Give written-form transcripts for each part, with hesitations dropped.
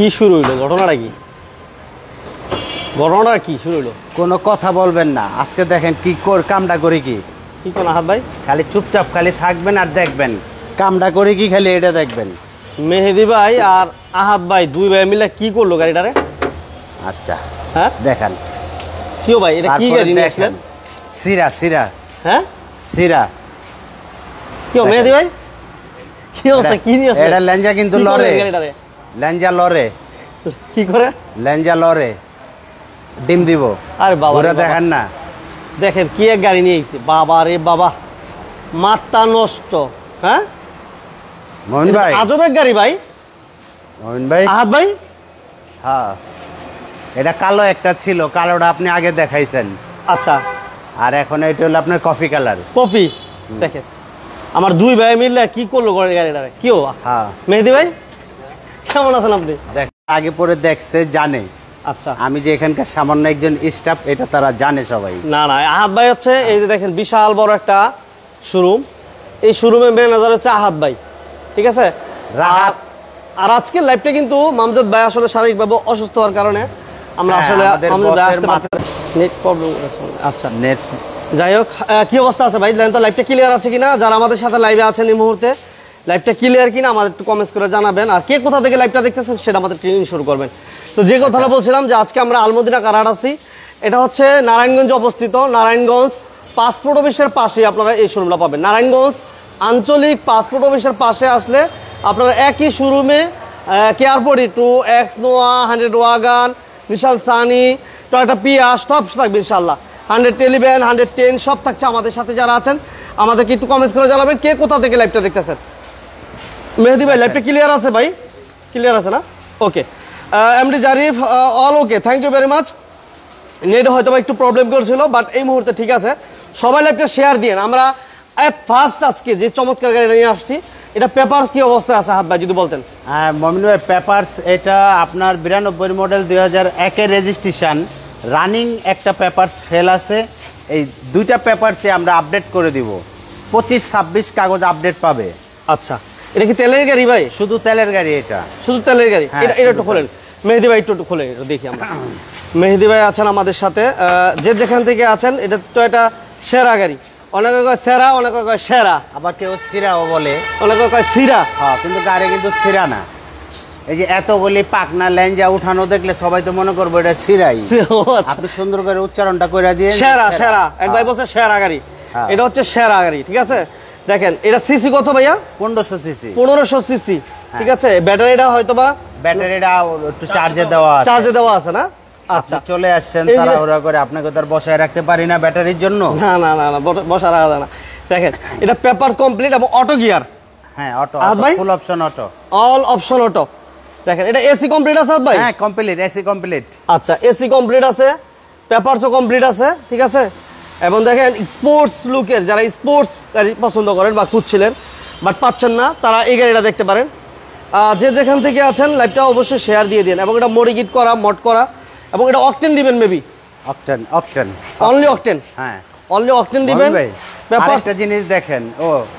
কি শুরু হইলো? ঘটনাটা কি? ঘটনাটা কি শুরু হইলো? কোনো কথা বলবেন না। আজকে দেখেন কি কামটা করি কি কোন আহাদ ভাই? খালি চুপচাপ খালি থাকবেন আর দেখবেন কামটা করি কি, খালি এটা দেখবেন। মেহেদি ভাই আর আহাদ ভাই দুই ভাই মিলে কি করলো গাড়িটারে? আচ্ছা হ্যাঁ দেখান। কিও ভাই এটা কি গাড়ি নিয়ে আসলেন? সিরা সিরা। হ্যাঁ সিরা। কিও মেহেদি ভাই কি অবস্থা? কি নিয়ে আসলেন? এটা লেঞ্জা কিন্তু লরে। লেঞ্জা লরে। কি করে? লেঞ্জা লরে ডিম দিব। আরে বাবা ওরা দেখেন না, দেখেন কি এক গাড়ি নিয়ে এসেছে। বাবা রে বাবা, মাথা নষ্ট। হ্যাঁ মোহন ভাই, আজব এক গাড়ি ভাই। মোহন ভাই, আহাদ ভাই, হ্যাঁ এটা কালো একটা ছিল, কালোটা আপনি আগে দেখাইছেন। আচ্ছা, আর এখন এটা হলো আপনার কফি কালার। কফি। দেখেন আমার দুই ভাই মিললে কি করলো গাড়িটারে। কিও হ্যাঁ মেহেদি ভাই কেমন আছেন আপনি? দেখ আগে পরে দেখছে, জানে। আচ্ছা, আমি যে এখানকার সামান্য একজন স্টাফ, এটা তারা জানে সবাই। না না, আহাদ ভাই হচ্ছে এই যে দেখেন বিশাল বড় একটা শোরুম। এই শোরুমের ম্যানেজার হচ্ছে আহাদ ভাই, ঠিক আছে? রাহাত। আর আজকে লাইভটা কিন্তু মামজাদ ভাই আসলে শারীরিকভাবে অসুস্থ হওয়ার কারণে আমরা আসলে মামজাদ ভাই আসতে পারছি না। Net problem. আচ্ছা নেট, যাই হোক, কি অবস্থা আছে ভাই? জানেন তো লাইভটা ক্লিয়ার আছে কিনা? যারা আমাদের সাথে লাইভে আছেন এই মুহূর্তে, লাইভটা ক্লিয়ার কিনা আমাদের একটু কমেন্টস করে জানাবেন। আর কে কোথা থেকে লাইভটা দেখতেছেন সেটা আমাদের ট্রেনিং শুরু করবেন। তো যে কথাটা বলছিলাম যে আজকে আমরা আলমদিনা কারহাট আছি। এটা হচ্ছে নারায়ণগঞ্জে অবস্থিত। নারায়ণগঞ্জ পাসপোর্ট অফিসের পাশে আপনারা এই শোরুমটা পাবেন। নারায়ণগঞ্জ আঞ্চলিক পাসপোর্ট অফিসের পাশে আসলে আপনারা একই শোরুমে কেয়ারপোর্ট টু এক্স নোয়া, 100 ওয়াগান, নিশান সানি, টয়োটা পিয়াস সব থাকবে ইনশাল্লাহ। 111, 110 সব থাকছে। আমাদের সাথে যারা আছেন আমাদেরকে একটু কমেন্টস করে জানাবেন কে কোথা থেকে লাইভটা দেখতেছেন। মেহেদি ভাই লাইভটা ক্লিয়ার আছে ভাই? ক্লিয়ার আছে না? Okay, MD Zarif all okay, thank you very much. Net হয়তো একটু প্রবলেম করছিল, বাট এই মুহূর্তে ঠিক আছে। সবাই লাইভটা শেয়ার দিয়েন। আমরা ফার্স্ট আজকে যে চমৎকার গাড়ি নিয়ে আসছি, এটা পেপারস কি অবস্থায় আছে হাত ভাই যদি বলতেন? মমিন ভাই পেপারস এটা আপনার 92 মডেল 2001-এর রেজিস্ট্রেশন, রানিং একটা পেপারস ফেল আছে। এই দুইটা পেপারসে আমরা আপডেট করে দিব। 25-26 কাগজ আপডেট পাবে। আচ্ছা, এটা কি তেলের গাড়ি ভাই? শুধু তেলের গাড়ি, এটা শুধু তেলের গাড়ি। হ্যাঁ, এটা একটু খোলেন মেহেদি ভাই, একটু খোলেন, এটা দেখি আমরা। মেহেদি ভাই আছেন আমাদের সাথে, যে যেখান থেকে আছেন। এটা তো এটা সেরা গাড়ি। অনেকে কয় সেরা, অনেকে কয় সেরা, আবার কেউ সিরাও বলে, অনেকে কয় সিরা। হ্যাঁ, কিন্তু গাড়ি কিন্তু সিরা না। এই যে এত বলি পাকনা লেঞ্জা উঠানো দেখলে সবাই তো মনে করবো এটা সিরাই। আপনি সুন্দর করে উচ্চারণটা করে দিয়ে সেরা। সেরা এক ভাই বলছে সেরা গাড়ি। এটা হচ্ছে সেরা গাড়ি, ঠিক আছে? দেখেন এটা সিসি কত ভাইয়া? 1500 সিসি। 1500 সিসি, ঠিক আছে? ব্যাটারিটা হয়তো বা ব্যাটারিটা একটু চার্জে দেওয়া আছে। চার্জে দেওয়া আছে না? আচ্ছা, চলে আসছেন তাড়াহুড়া করে, আপনাকে তো আর বসায় রাখতে পারি না ব্যাটারির জন্য। না না না না, বসা রাখা যায় না। দেখেন এটা পেপারস কমপ্লিট এবং অটো গিয়ার। হ্যাঁ, অটো, ভাই full option auto, all option auto. দেখেন এটা এসি কমপ্লিট আছে ভাই? হ্যাঁ কমপ্লিট, এসি কমপ্লিট। আচ্ছা, এসি কমপ্লিট আছে, পেপারসও কমপ্লিট আছে, ঠিক আছে? এবং দেখেন স্পোর্টস লুকের, যারা স্পোর্টস গাড়ি পছন্দ করেন বা খুঁজছিলেন বাট পাচ্ছেন না, তারা এই গাড়িটা দেখতে পারেন। যে যেখান থেকে আছেন লাইভটা অবশ্যই শেয়ার দিয়ে দিন। এবং এটা মডিফাইড করা, মড করা, এবং এটা অকটেন দিবেন maybe. Octane, octane, only octane. হ্যাঁ, অনলি অকটেন দিবেন। আরেকটা জিনিস দেখেন,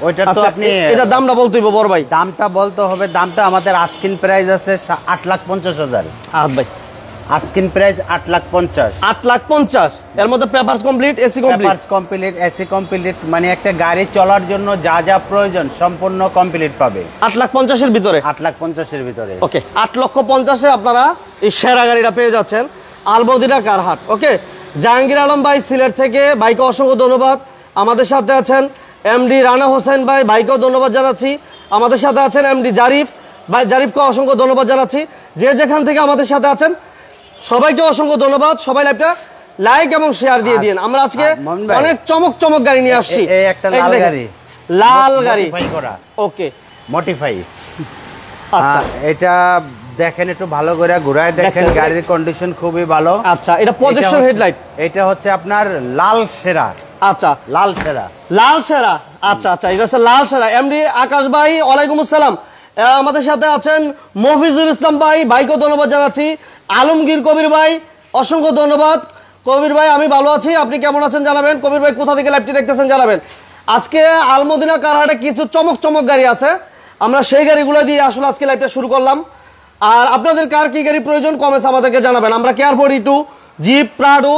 ওইটা তো আপনি এটা দামটা বলতে হইব বড় ভাই। দামটা বলতে হবে। দামটা আমাদের আস্কিন প্রাইস আছে 8,50,000। ভাই আস্কিন প্রাইস 8,50,000। 8,50,000 এর মধ্যে papers complete, AC complete. Papers complete, AC complete, মানে একটা গাড়ি চলার জন্য যা যা প্রয়োজন সম্পূর্ণ কমপ্লিট পাবে 8,50,000 এর ভিতরে। 8,50,000 ভিতরে। ওকে, 8,50,000 আপনারা এই সেরা গাড়িটা পেয়ে যাচ্ছেন আলমদিনা কারহাট। ওকে, জাহাঙ্গীর আলম ভাই সিলেট থেকে, ভাইকে অসংখ্য ধন্যবাদ। আমাদের সাথে আছেন এমডি রানা হোসেন ভাই, ভাইকেও ধন্যবাদ জানাচ্ছি। আমাদের সাথে আছেন এমডি জারিফ ভাই, জারিফকে অসংখ্য ধন্যবাদ জানাচ্ছি। যে যেখান থেকে আমাদের সাথে আছেন সবাইকে অসংখ্য ধন্যবাদ। সবাই লাইভটা লাইক এবং শেয়ার দিয়ে দিন। আমরা আজকে অনেক চমক চমক গাড়ি নিয়ে আসছি। এই একটা লাল গাড়ি, লাল গাড়ি মডিফাই করা। ওকে, মডিফাই। আচ্ছা, এটা দেখেন একটু ভালো করে ঘুরায় দেখেন, গাড়ির কন্ডিশন খুবই ভালো। আচ্ছা, এটা প্রজেকশন হেডলাইট। এটা হচ্ছে আপনার লাল সেরা। আচ্ছা, লাল সেরা, লাল সেরা। আচ্ছা আচ্ছা, এটা হচ্ছে লাল সেরা। এমডি আকাশ ভাই ওয়ালাইকুম আসসালাম। আমাদের সাথে আছেন মফিজুল ইসলাম ভাই, ভাইকেও ধন্যবাদ জানাচ্ছি। আলমগীর কবির ভাই অসংখ্য ধন্যবাদ। কবির ভাই আমি ভালো আছি, আপনি কেমন আছেন জানাবেন। কবির ভাই কোথা থেকে লাইভটি দেখতেছেন জানাবেন। আজকে আলমদিনা কারহাটে কিছু চমক চমক গাড়ি আছে, আমরা সেই গাড়িগুলো দিয়ে আসলে আজকে লাইভটা শুরু করলাম। আর আপনাদের কার কি গাড়ি প্রয়োজন কমেন্টস আমাদেরকে জানাবেন। আমরা কেয়ার 42, জিপ, প্রাডো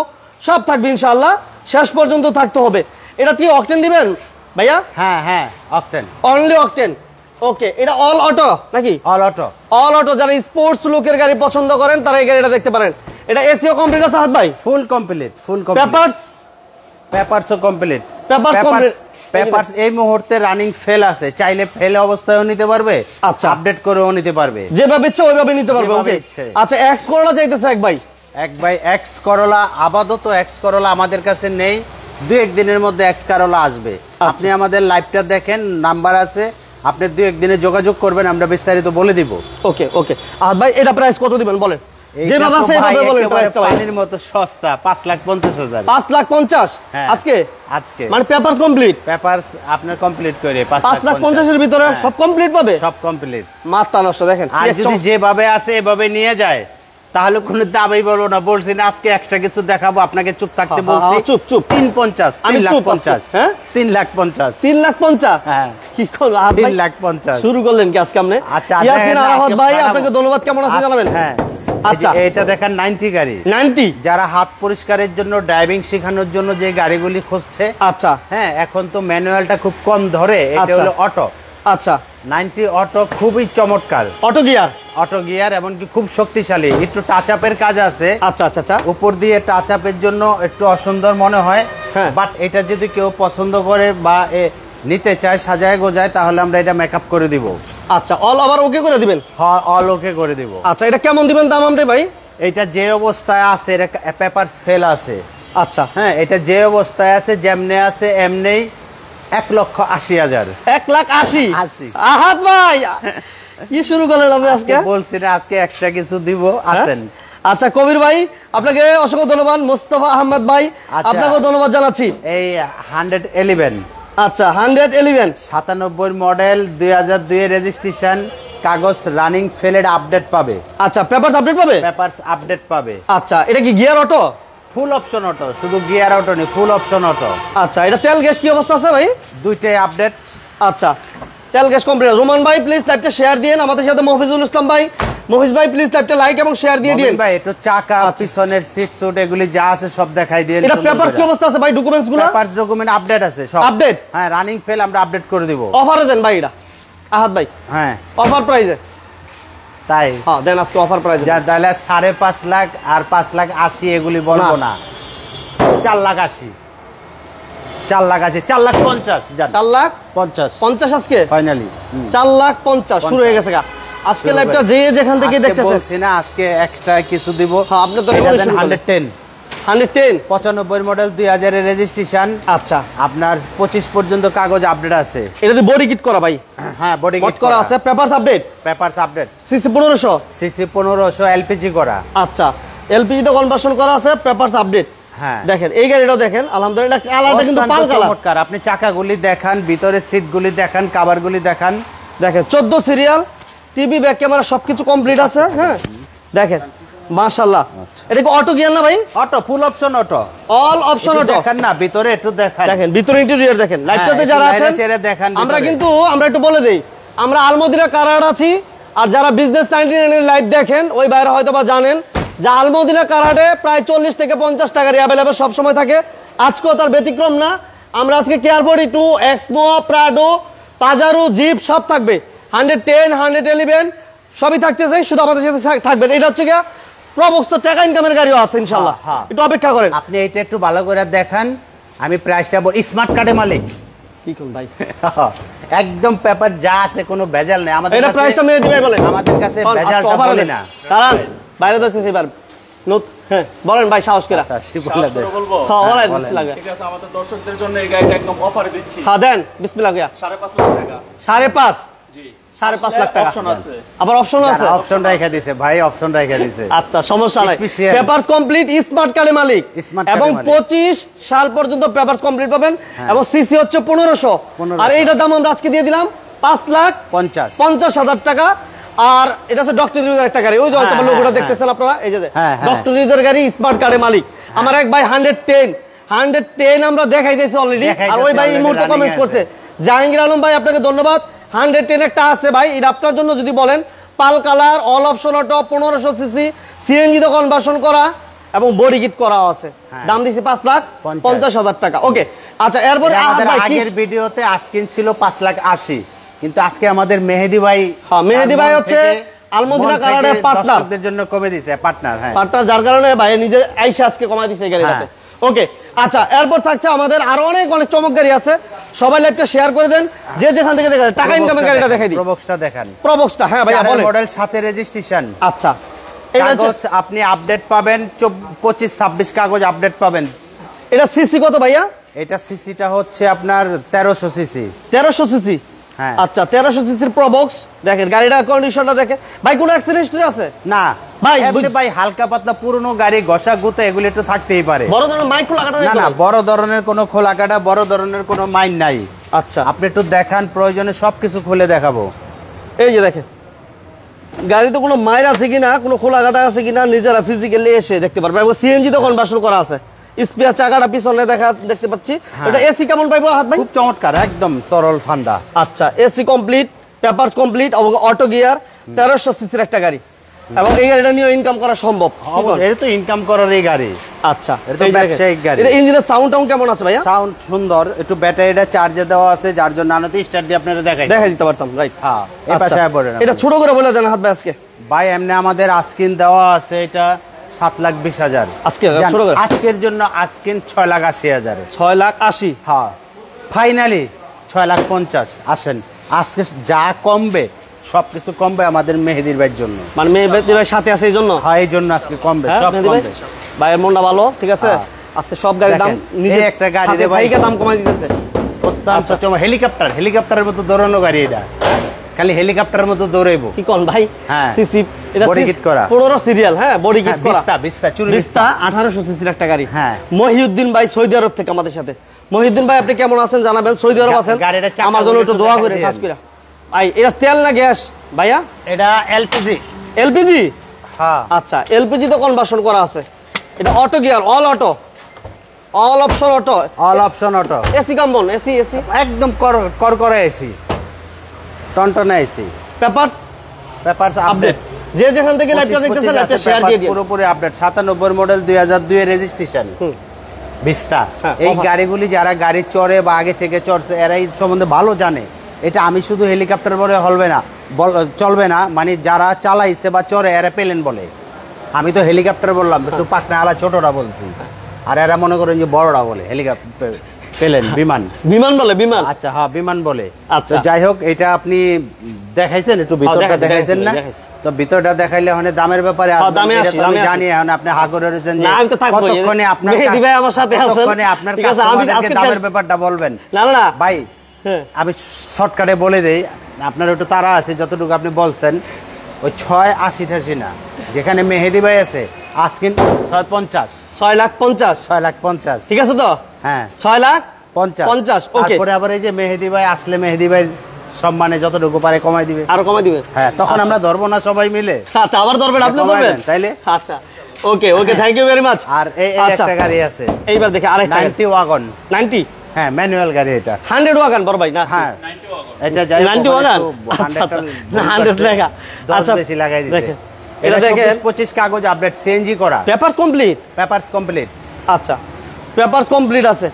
সব থাকবে ইনশাআল্লাহ, শেষ পর্যন্ত থাকতে হবে। এটা কি অকটেন দিবেন ভাইয়া? হ্যাঁ হ্যাঁ, অকটেন, অনলি অকটেন। ওকে, এটা অল অটো নাকি? All auto. অল অটো, যারা স্পোর্টস লুকের গাড়ি পছন্দ করেন তারা এই গাড়িটা দেখতে পারেন। এটা এসিও কমপ্লিট আছে হাত ভাই? Full complete, full complete. পেপারসও কমপ্লিট। পেপারস এই মুহূর্তে রানিং ফেল আছে, চাইলে ফেল অবস্থায়ও নিতে পারবে, আচ্ছা, আপডেট করেও নিতে পারবে, যেভাবে ইচ্ছে ওইভাবে নিতে পারবে। ওকে, আচ্ছা, এক্স করোলা চাইতেছে এক ভাই এক্স করোলা। আপাতত এক্স করোলা আমাদের কাছে নেই, 2-1 দিনের মধ্যে এক্স করোলা আসবে। আপনি আমাদের লাইভটা দেখেন, নাম্বার আছে, আপনি 2-1 দিনে যোগাযোগ করবেন, আমরা বিস্তারিত বলে দিব। ওকে ওকে। আর ভাই এটা প্রাইস কত দিবেন বলেন? যেভাবে আছে এইভাবে বলেন। প্রাইসটা পানির মতো সস্তা, 5,50,000। 5,50,000 আজকে? আজকে মানে পেপারস কমপ্লিট? পেপারস আপনার কমপ্লিট করে 5,50,000 এর ভিতরে সব কমপ্লিট পাবে? সব কমপ্লিট। মাথা নষ্ট। দেখেন, আর যদি যেভাবে আছে এভাবে নিয়ে যায় তাহলে কোনো দাবি বলবো না। বলছি না আজকে এক্সট্রা কিছু দেখাবো, আপনাকে চুপ থাকতে বলছি। চুপ চুপ। 3,50,000, 3,50,000। হ্যাঁ, 3,50,000। 3,50,000? হ্যাঁ। কি করলো 3,50,000 শুরু করলেন কি আজকে আপনি? আচ্ছা, ইয়াসিন আরাফাত ভাই, আপনাকে ধন্যবাদ। কেমন আছেন জানাবেন? হ্যাঁ, আচ্ছা, এটা দেখেন 90 গাড়ি। 90 যারা হাত পরিষ্কারের জন্য, ড্রাইভিং শেখানোর জন্য যে গাড়িগুলি খুঁজছে। আচ্ছা, হ্যাঁ, এখন তো ম্যানুয়ালটা খুব কম ধরে, এটা হলো অটো। আচ্ছা, 90 অটো খুবই চমৎকার। Auto gear? অটো গিয়ার, এমনকি খুব শক্তিশালী। একটু টাচ আপের কাজ আছে। আচ্ছা আচ্ছা আচ্ছা। উপর দিয়ে টাচ আপের জন্য একটু অসুন্দর মনে হয়, বাট এটা যদি কেউ পছন্দ করে বা নিতে চায়, সাজায় গোজায়, তাহলে আমরা এটা মেকআপ করে দিব। আচ্ছা, অল ওভার ওকে করে দিবেন? হ্যাঁ, অল ওকে করে দিব। আচ্ছা, এটা কেমন দিবেন দাম আমরা ভাই? এটা যে অবস্থায় আছে, এটা পেপারস ফেল আছে। আচ্ছা, হ্যাঁ, এটা যে অবস্থায় আছে, যেমনে আছে এমনেই 1,80,000। 1,80,000? আহাত ভাই, কি শুরু করলেন আপনি আজকে? বলছি না আজকে এক্সট্রা কিছু দিব, আসেন। আচ্ছা, কবির ভাই আপনাকে অসংখ্য ধন্যবাদ। মোস্তফা আহমদ ভাই আপনাকেও ধন্যবাদ জানাচ্ছি। এই 111। আচ্ছা, 111 97 মডেল, 2002 এর রেজিস্ট্রেশন, কাগজ রানিং ফেলের আপডেট পাবে। আচ্ছা, পেপারস আপডেট পাবে? পেপারস আপডেট পাবে। আচ্ছা, এটা কি gear auto? Full option auto, শুধু গিয়ার অটো নেই, ফুল অপশন অটো। আচ্ছা, এটা তেল গ্যাস কি অবস্থা আছে ভাই? দুইটাই আপডেট। আচ্ছা, তেল গ্যাস কমপ্লিট। রোমান ভাই প্লিজ লাইভটা শেয়ার দিন আমাদের সাথে। মফিজুল ইসলাম ভাই, মফিজ ভাই প্লিজ লাইভটা লাইক এবং শেয়ার দিয়ে দিন ভাই। একটু চাকা, পিছনের সিট সুট এগুলি যা আছে সব দেখাই দিন। এটা পেপারস কি অবস্থা আছে ভাই? ডকুমেন্টস গুলো? পেপারস ডকুমেন্ট আপডেট আছে সব। আপডেট? হ্যাঁ, রানিং ফেল আমরা আপডেট করে দিব। অফারে দেন ভাই এটা আহাত ভাই? হ্যাঁ, অফার প্রাইসে। তাই? হ্যাঁ, দেন আজকে অফার প্রাইসে। যার তাহলে 5.5 লাখ আর 5,80,000 এগুলি বলবো না। 4,80,000, 4,80,000, 4,50,000। 4,50,000 আজকে ফাইনালি 4,50,000 শুরু হয়ে গেছে। আজকে লাইভটা যে যেখান থেকে দেখতেছেন, বলছি না আজকে এক্সট্রা কিছু দিব। হ্যাঁ, আপনি তো 110 95 মডেল, 2000 এর রেজিস্ট্রেশন। আচ্ছা, আপনার 25 পর্যন্ত কাগজ আপডেট আছে। এটা দি বডি কিট করা ভাই? হ্যাঁ, বডি কিট করা আছে। Papers update? Papers update. CC 1500? CC 1500 LPG করা। আচ্ছা, এলপিজি তে কনভার্সন করা আছে, পেপারস আপডেট। হ্যাঁ, দেখেন এই গাড়িটাও দেখেন, আলহামদুলিল্লাহ কালারটা কিন্তু পাল কালার। চমৎকার। আপনি চাকাগুলি দেখান, ভিতরে সিটগুলি দেখান, কভারগুলি দেখান। দেখেন 14 সিরিয়াল, টিভি, ব্যাক ক্যামেরা সবকিছু কমপ্লিট আছে। হ্যাঁ, দেখেন মাশাআল্লাহ। এটা কি অটো গিয়ার না ভাই? Auto, full option auto, all option auto. দেখেন না ভিতরে একটু দেখান। দেখেন ভিতরে ইন্টেরিয়র দেখেন। লাইভটাতে যারা আছেন আমরা একটু বলে দেই, আমরা আলমদিনা কারাড় আছি। আর যারা বিজনেস 99 এর লাইভ দেখেন ওই বাইরে হয়তোবা জানেন যে আলমদিনা কারাড়ে প্রায় 40 থেকে 50 টাকার অ্যাভেলেবল সব সময় থাকে। আজকেও তার ব্যতিক্রম না। আমরা আজকে কেয়ার 42, এক্সনোয়া, প্রাডো, পাজারো, জিপ সব থাকবে। 110, 111 সবই থাকতেছে, শুধু আমাদের সাথে থাকবেন। এটা হচ্ছে গিয়া প্রবক্স টাকা ইনকামের গাড়িও আছে ইনশাআল্লাহ। একটু অপেক্ষা করেন। আপনি এটা একটু ভালো করে দেখান। আমি প্রাইসটা বল, স্মার্ট কার্ডের মালিক। কি কোন ভাই? একদম পেপার যা আছে কোনো ভেজাল নেই আমাদের কাছে। এটা প্রাইসটা মেরে দিবেন বলেন। আমাদের কাছে ভেজালটা বলি না। দাঁড়ান, বাইরে দর্শক এবার নোট। হ্যাঁ, বলেন ভাই, সাহস করে। আচ্ছা, বলে দেন। হ্যাঁ, বলেন বিসমিল্লাহ। ঠিক আছে, আমাদের দর্শকদের জন্য এই গাড়িটা একদম অফারে দিচ্ছি। হ্যাঁ, দেন বিসমিল্লাহ। 5.5 লাখ টাকা। 5.5? জি, 5.5 লাখ টাকা অপশন আছে। আবার অপশন আছে? অপশন রাখা দিয়েছে ভাই, অপশন রাখা দিয়েছে। আচ্ছা, সমস্যা নাই। পেপারস কমপ্লিট, স্মার্ট কার্ডের মালিক এবং 25 সাল পর্যন্ত পেপারস কমপ্লিট পাবেন। এবং সিসি হচ্ছে 1500। আর এইটার দাম আমরা আজকে দিয়ে দিলাম 5,50,000 টাকা। আর এটা হচ্ছে ডক্টর ইউজার একটা গাড়ি, ওই যে হয়তো লোগোটা দেখতেছেন আপনারা, এই যে ডক্টর ইউজার গাড়ি, স্মার্ট কার্ডের মালিক। আমার এক ভাই 110 আমরা দেখাই দিয়েছি অলরেডি। আর ওই ভাই এই মুহূর্তে কমেন্টস করছে। জাহাঙ্গীর আলম ভাই আপনাকে ধন্যবাদ। 110 একটা আছে ভাই, এটা আপনার জন্য যদি বলেন পাল colour, all option auto, 1500 CC, CNG তে কনভার্সন করা এবং বডি কিট করা আছে। দাম দিছি 5,50,000 টাকা। ওকে, আচ্ছা এরপরে আমাদের আগের ভিডিওতে আস্কিন ছিল 5,80,000, কিন্তু আজকে আমাদের মেহেদি ভাই, মেহেদি ভাই হচ্ছে আলমদিনা কালারের পার্টনার, দর্শকদের জন্য কমে দিয়েছে পার্টনার। হ্যাঁ, পার্টনার, যার কারণে ভাই নিজে আইসা আজকে কমাই দিয়েছে এই গাড়িটাতে। ওকে, আচ্ছা এরপর থাকছে আমাদের আরো অনেক চমক গাড়ি আছে। সবাই লাইভটা শেয়ার করে দেন, যে যেখান থেকে দেখেন। টাকা ইনকামের গাড়িটা দেখাই দিই। প্রবক্সটা দেখান। প্রবক্সটা, হ্যাঁ ভাইয়া বলেন। মডেল সাথে রেজিস্ট্রেশন। আচ্ছা, কাগজ আপনি আপডেট পাবেন, 25-26 কাগজ আপডেট পাবেন। এটা সিসি কত ভাইয়া? এটা সিসিটা হচ্ছে আপনার 1300 সিসি। 1300 সিসি, হ্যাঁ। আচ্ছা 1300 সিসির প্রবক্স। দেখেন গাড়িটার কন্ডিশনটা দেখে ভাই, কোনো অ্যাক্সিডেন্ট হিস্টরি আছে? না ভাই, এমনি ভাই হালকা পাতলা পুরনো গাড়ি ঘষা গুতা এগুলো একটু থাকতেই পারে। বড় ধরনের মাইক খোলা কাটা? না, বড় ধরনের কোনো খোলা কাটা, বড় ধরনের কোনো মাইন নাই। আচ্ছা, আপনি একটু দেখান, প্রয়োজনে সবকিছু খুলে দেখাবো। এই যে দেখেন গাড়িতে কোনো মাইর আছে কিনা, কোনো খোলা কাটা আছে কিনা নিজেরা ফিজিক্যালি এসে দেখতে পারবে। এবং সিএনজি তো কনভার্সন করা আছে। স্পেয়ার চাকাটা পিছনে দেখতে পাচ্ছি। এটা এসি কেমন পাইবো হাত ভাই? খুব চমৎকার, একদম তরল ঠান্ডা। আচ্ছা, এসি কমপ্লিট, পেপারস কমপ্লিট এবং অটো গিয়ার, 1300 সিসির একটা গাড়ি। এবং এই গাড়িটা নিয়ে ইনকাম করা সম্ভব। এটা তো ইনকাম করার এই গাড়ি। আচ্ছা, এটা তো ব্যবসায়িক গাড়ি। এটা ইঞ্জিনের সাউন্ড কেমন আছে ভাইয়া? সাউন্ড সুন্দর, একটু ব্যাটারিটা চার্জে দেওয়া আছে, যার জন্য আনাতে স্টার্ট দিয়ে আপনারা দেখাই দিতে পারতাম। রাইট, হ্যাঁ, এই পাশে পড়ে না। এটা ছোট করে বলে দেন হাত ভাই আজকে। ভাই এমনি আমাদের আস্কিন দেওয়া আছে এটা 7,20,000 আজকে ছোট করে। আজকের জন্য আস্কিন 6,80,000। 6,80,000, হ্যাঁ, ফাইনালি 6,50,000। আসেন, আজকে যা কমবে সবকিছু কমবে আমাদের মেহেদির ভাইয়ের জন্য। মানে মেহেদি ভাই সাথে আছে এই জন্য? হ্যাঁ, এই জন্য আজকে কমবে, সব কমবে। ভাইয়ের মনটা ভালো, ঠিক আছে। আজকে সব গাড়ির দাম নিজে একটা গাড়ি রে ভাই দাম কমাই দিতেছে। অত্যন্ত চমৎকার। হেলিকপ্টারের মতো দৌড়ানো গাড়ি এটা, খালি হেলিকপ্টারের মতো দৌড়াইবো। কি কোন ভাই? হ্যাঁ, সিসি এটা বডি কিট করা, 15 সিরিয়াল। হ্যাঁ, বডি কিট করা, বিস্তা 1800 সিসির একটা গাড়ি। হ্যাঁ, মহিউদ্দিন ভাই সৌদি আরব থেকে আমাদের সাথে। মহিউদ্দিন ভাই আপনি কেমন আছেন জানাবেন। সৌদি আরব আছেন, আমার জন্য একটু দোয়া করে খাস করে। ভাই এটা তেল না গ্যাস ভাইয়া? এটা এলপিজি। এলপিজি? হ্যাঁ, আচ্ছা, এলপিজি তো কনভার্সন করা আছে। এটা auto gear, all auto, all option auto, all option auto. AC কেমন? এসি একদম করকরে এসি, টনটনে এসি। Papers update. যে যেখান থেকে লাইভটা দেখতেছেন লাইভটা শেয়ার দিয়ে দিন। পুরোপুরি আপডেট। 97 মডেল, 2002 এর রেজিস্ট্রেশন। ভিস্তা। এই গাড়িগুলি যারা গাড়ি চড়ে বা আগে থেকে চড়ছে এরা এই সম্বন্ধে ভালো জানে। এটা আমি শুধু হেলিকপ্টার বলে চলবে না, মানে যারা চালাইছে বা চড়ে এরা পেলেন বলে। আমি তো হেলিকপ্টার বললাম, একটু পাকনা আলা ছোটরা বলছি, আর এরা মনে করেন যে বড়রা বলে হেলিকপ্টার, পেলেন বিমান বলে। বিমান, আচ্ছা, হ্যাঁ বিমান বলে। আচ্ছা, যাই হোক, এটা আপনি দেখাইছেন, একটু ভিতরটা দেখাইছেন না? তো ভিতরটা দেখাইলে মানে দামের ব্যাপারে আমি জানি। এখন আপনি হাগরে রয়েছেন যে কতক্ষণে আপনার মেহেদি ভাই আমার সাথে আছেন, কতক্ষণে আপনার কাস্টমারকে দামের ব্যাপারটা বলবেন। না না ভাই, আমি শর্টকাটে বলে দেই, আপনার একটু তারা আছে, যতটুকু আপনি বলছেন ওই 6,80,000 না, যেখানে মেহেদি ভাই আছে আজকে 6,50,000। ঠিক আছে তো? হ্যাঁ, 6,50,000। ওকে, পরে আবার এই যে মেহেদি ভাই আসলে মেহেদি ভাই সম্মানে যতটুকু পারে কমাই দিবে, আরো কমাই দিবে। হ্যাঁ, তখন আমরা ধরবো না সবাই মিলে? আচ্ছা, আবার ধরবেন আপনি? ধরবেন তাইলে? আচ্ছা, ওকে, থ্যাংক ইউ ভেরি মাচ। আর এই একটা গাড়ি আছে, এইবার দেখে আরেকটা 90 ওয়াগন। 90? হ্যাঁ, ম্যানুয়াল গাড়ি এটা। 100 ওয়াগন বড় ভাই না? হ্যাঁ, এটা যাই 90 ওয়াগন। আচ্ছা, 100 লেখা। আচ্ছা, বেশি লাগাই দিয়েছে। এটা দেখেন 25 কাগজ আপডেট, সিএনজি করা, পেপারস কমপ্লিট। আচ্ছা, পেপারস কমপ্লিট আছে।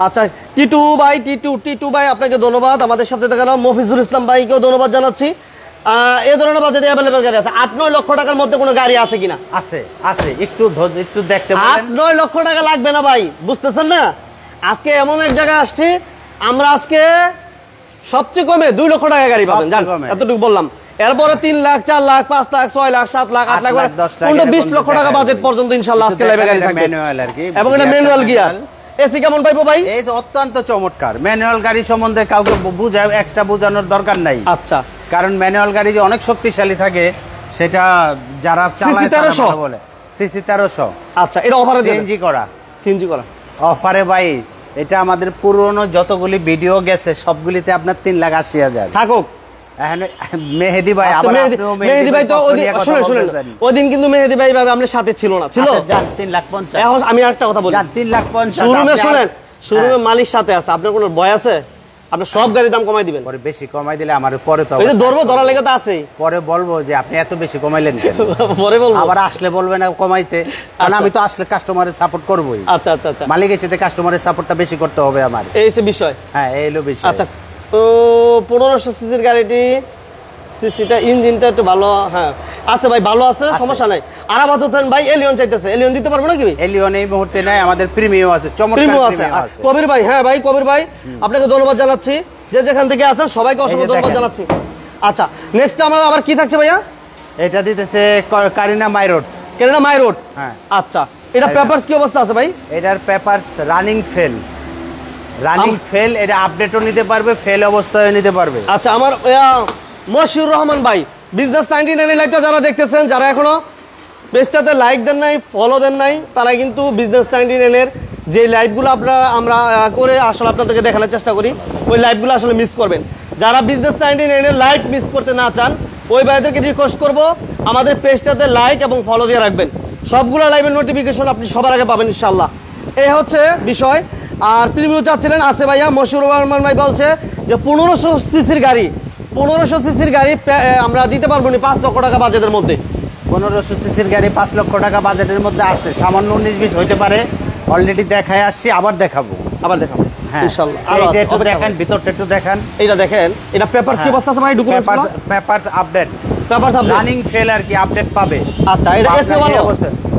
আচ্ছা, টিটু ভাই আপনাকে ধন্যবাদ। আমাদের সাথে দেখানো মফিজুল ইসলাম ভাইকেও ধন্যবাদ জানাচ্ছি। এই ধরনের বাজেটে অ্যাভেলেবল গাড়ি আছে। 8-9 লক্ষ টাকার মধ্যে কোনো গাড়ি আছে কিনা? আছে, একটু দেখতে বলেন। 8-9 লক্ষ টাকা লাগবে না ভাই, বুঝতেছেন না? আজকে এমন এক জায়গায় আসছি আমরা, আজকে সবচেয়ে কমে 2 লক্ষ টাকা গাড়ি পাবেন, জান, এতটুকু বললাম। এরপরে 3 লাখ, 4 লাখ, 5 লাখ, 6 লাখ, 7 লাখ, 8 লাখ, 20 লক্ষ টাকা বাজেট পর্যন্ত ইনশাআল্লাহ আজকে লাইভে গাড়ি থাকবে। এবং এটা ম্যানুয়াল গিয়ার। এসি কেমন পাইবো ভাই? এই যে অত্যন্ত চমৎকার। ম্যানুয়াল গাড়ি সম্বন্ধে কাউকে এক্সট্রা বোঝানোর দরকার নাই। আচ্ছা, কারণ ম্যানুয়াল গাড়ি যে অনেক শক্তিশালী থাকে সেটা যারা চালায় তারা ভালো বলে। সিসি 1300। আচ্ছা, এটা অফারে সিএনজি করা অফারে ভাই। এটা আমাদের পুরনো যতগুলি ভিডিও গেছে সবগুলিতে আপনার 3,80,000 থাকুক। মেহেদি ভাই, মেহেদি ভাই তো ওদিন কিন্তু মেহেদি ভাই আপনার সাথে ছিল না? ছিল। 3,50,000। আমি আরেকটা কথা বলি, 3,50,000 শোরুমে মালিক সাথে আছে, আপনার কোনো ভয় আছে? আপনি সব গাড়ির দাম কমাই দিবেন। পরে বেশি কমাই দিলে আমার পরে তো এই যে ধরবো, ধরার লেগে তো আছেই। পরে বলবো যে আপনি এত বেশি কমাইলেন কেন, পরে বলবো। আবার আসলে বলবে না কমাইতে, কারণ আমি তো আসলে কাস্টমারের সাপোর্ট করবোই। আচ্ছা আচ্ছা আচ্ছা, মালিকের চেয়ে কাস্টমারের সাপোর্টটা বেশি করতে হবে আমার, এই হচ্ছে বিষয়। হ্যাঁ এই হলো বিষয়। আচ্ছা, তো 1500 সিসির গাড়িটি, সিসিটা ইঞ্জিনটা একটু ভালো, হ্যাঁ আছে ভাই, ভালো আছে, সমস্যা নাই। আর আপাতত ভাই এলিয়ন চাইতেছে, এলিয়ন দিতে পারবো নাকি ভাই? এলিয়ন এই মুহূর্তে নাই, আমাদের প্রিমিয়াম আছে, চমৎকার প্রিমিয়াম আছে। প্রিমিয়াম আছে। কবির ভাই, হ্যাঁ ভাই কবির ভাই, আপনাকে ধন্যবাদ জানাচ্ছি, যে যেখান থেকে আছেন সবাইকে অসংখ্য ধন্যবাদ জানাচ্ছি। আচ্ছা, নেক্সট আমরা আবার কি থাকছে ভাইয়া? এটা দিতেছে কারিনা মাইরোড। কেননা মাই রোড, হ্যাঁ। আচ্ছা, এটা পেপারস কি অবস্থা আছে ভাই? এটার papers running fail, running fail, এটা আপডেটও নিতে পারবে, ফেল অবস্থায় নিতে পারবে। আচ্ছা, আমার মশিউর রহমান ভাই, বিজনেস 99 লাইভটা যারা দেখতেছেন, যারা এখনো পেজটাতে লাইক দেন নাই, ফলো দেন নাই, তারা কিন্তু বিজনেস 99 এর যে লাইভগুলো আমরা করে আসলে আপনাদেরকে দেখানোর চেষ্টা করি, ওই লাইভগুলো আসলে মিস করবেন। যারা বিজনেস 99 এর লাইভ মিস করতে না চান, ওই ভাইদেরকে রিকোয়েস্ট করবো আমাদের পেজটাতে লাইক এবং ফলো দিয়ে রাখবেন। সবগুলো লাইভের নোটিফিকেশন আপনি সবার আগে পাবেন ইনশাল্লাহ। এই হচ্ছে বিষয়। আর প্রিভিউ চাচ্ছিলেন আছে ভাইয়া, মশিউর রহমান ভাই বলছে যে 1500 সিসির গাড়ি, 1500 সিসির গাড়ি আমরা দিতে পারবো না 5 লক্ষ টাকা বাজেটের মধ্যে। 1500 সিসির গাড়ি 5 লক্ষ টাকা বাজেটের মধ্যে আছে, সামান্য 19-20 হইতে পারে, অলরেডি দেখায় আসছি, আবার দেখাবো, আবার দেখাবো হ্যাঁ ইনশাআল্লাহ। এইটা একটু দেখেন, ভিতরটা একটু দেখেন, এইটা দেখেন, এটা পেপারস কি অবস্থা আছে ভাই? Documents papers update, papers update, running fail আর কি আপডেট পাবে। আচ্ছা, এটা এসি ভালো,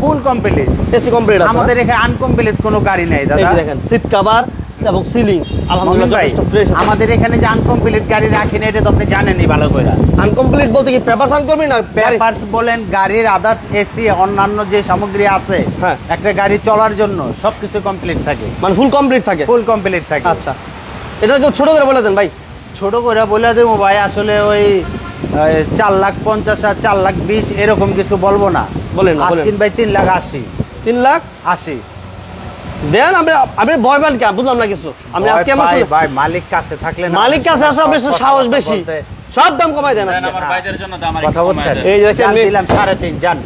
ফুল কমপ্লিট, এসি কমপ্লিট আছে। আমাদের এখানে আনকমপ্লিট কোনো গাড়ি নাই দাদা। এই দেখেন, সিট কভার এবং সিলিং আলহামদুলিল্লাহ ভাই, যথেষ্ট ফ্রেশ। আমাদের এখানে যে আনকমপ্লিট গাড়ি রাখি না, এটা তো আপনি জানেনই ভালো করে। আনকমপ্লিট বলতে কি পেপারস আনকমপ্লিট না? পেপারস বলেন, গাড়ির আদার্স এসি অন্যান্য যে সামগ্রী আছে হ্যাঁ, একটা গাড়ি চলার জন্য সবকিছু কমপ্লিট থাকে, মানে ফুল কমপ্লিট থাকে, ফুল কমপ্লিট থাকে। আচ্ছা, এটা কেউ ছোট করে বলে দেন ভাই। ছোট করে বলে দেবো ভাই, আসলে ওই 4,50,000 4,20,000 এরকম কিছু বলবো না, বলেন না, বলেন। আজকিন ভাই 3,80,000 3,80,000 দেন। আমি ভয় পান কে বুঝলাম না কিছু। আমি আজকে আমার ভাই মালিক কাছে থাকলে না, মালিক কাছে আছে, বেশ সাহস বেশি, সব দাম কমাই দেন আজকে। আমার ভাইদের জন্য দাম আর কথা বলছেন, এই দেখেন, জান দিলাম 3.5 জান,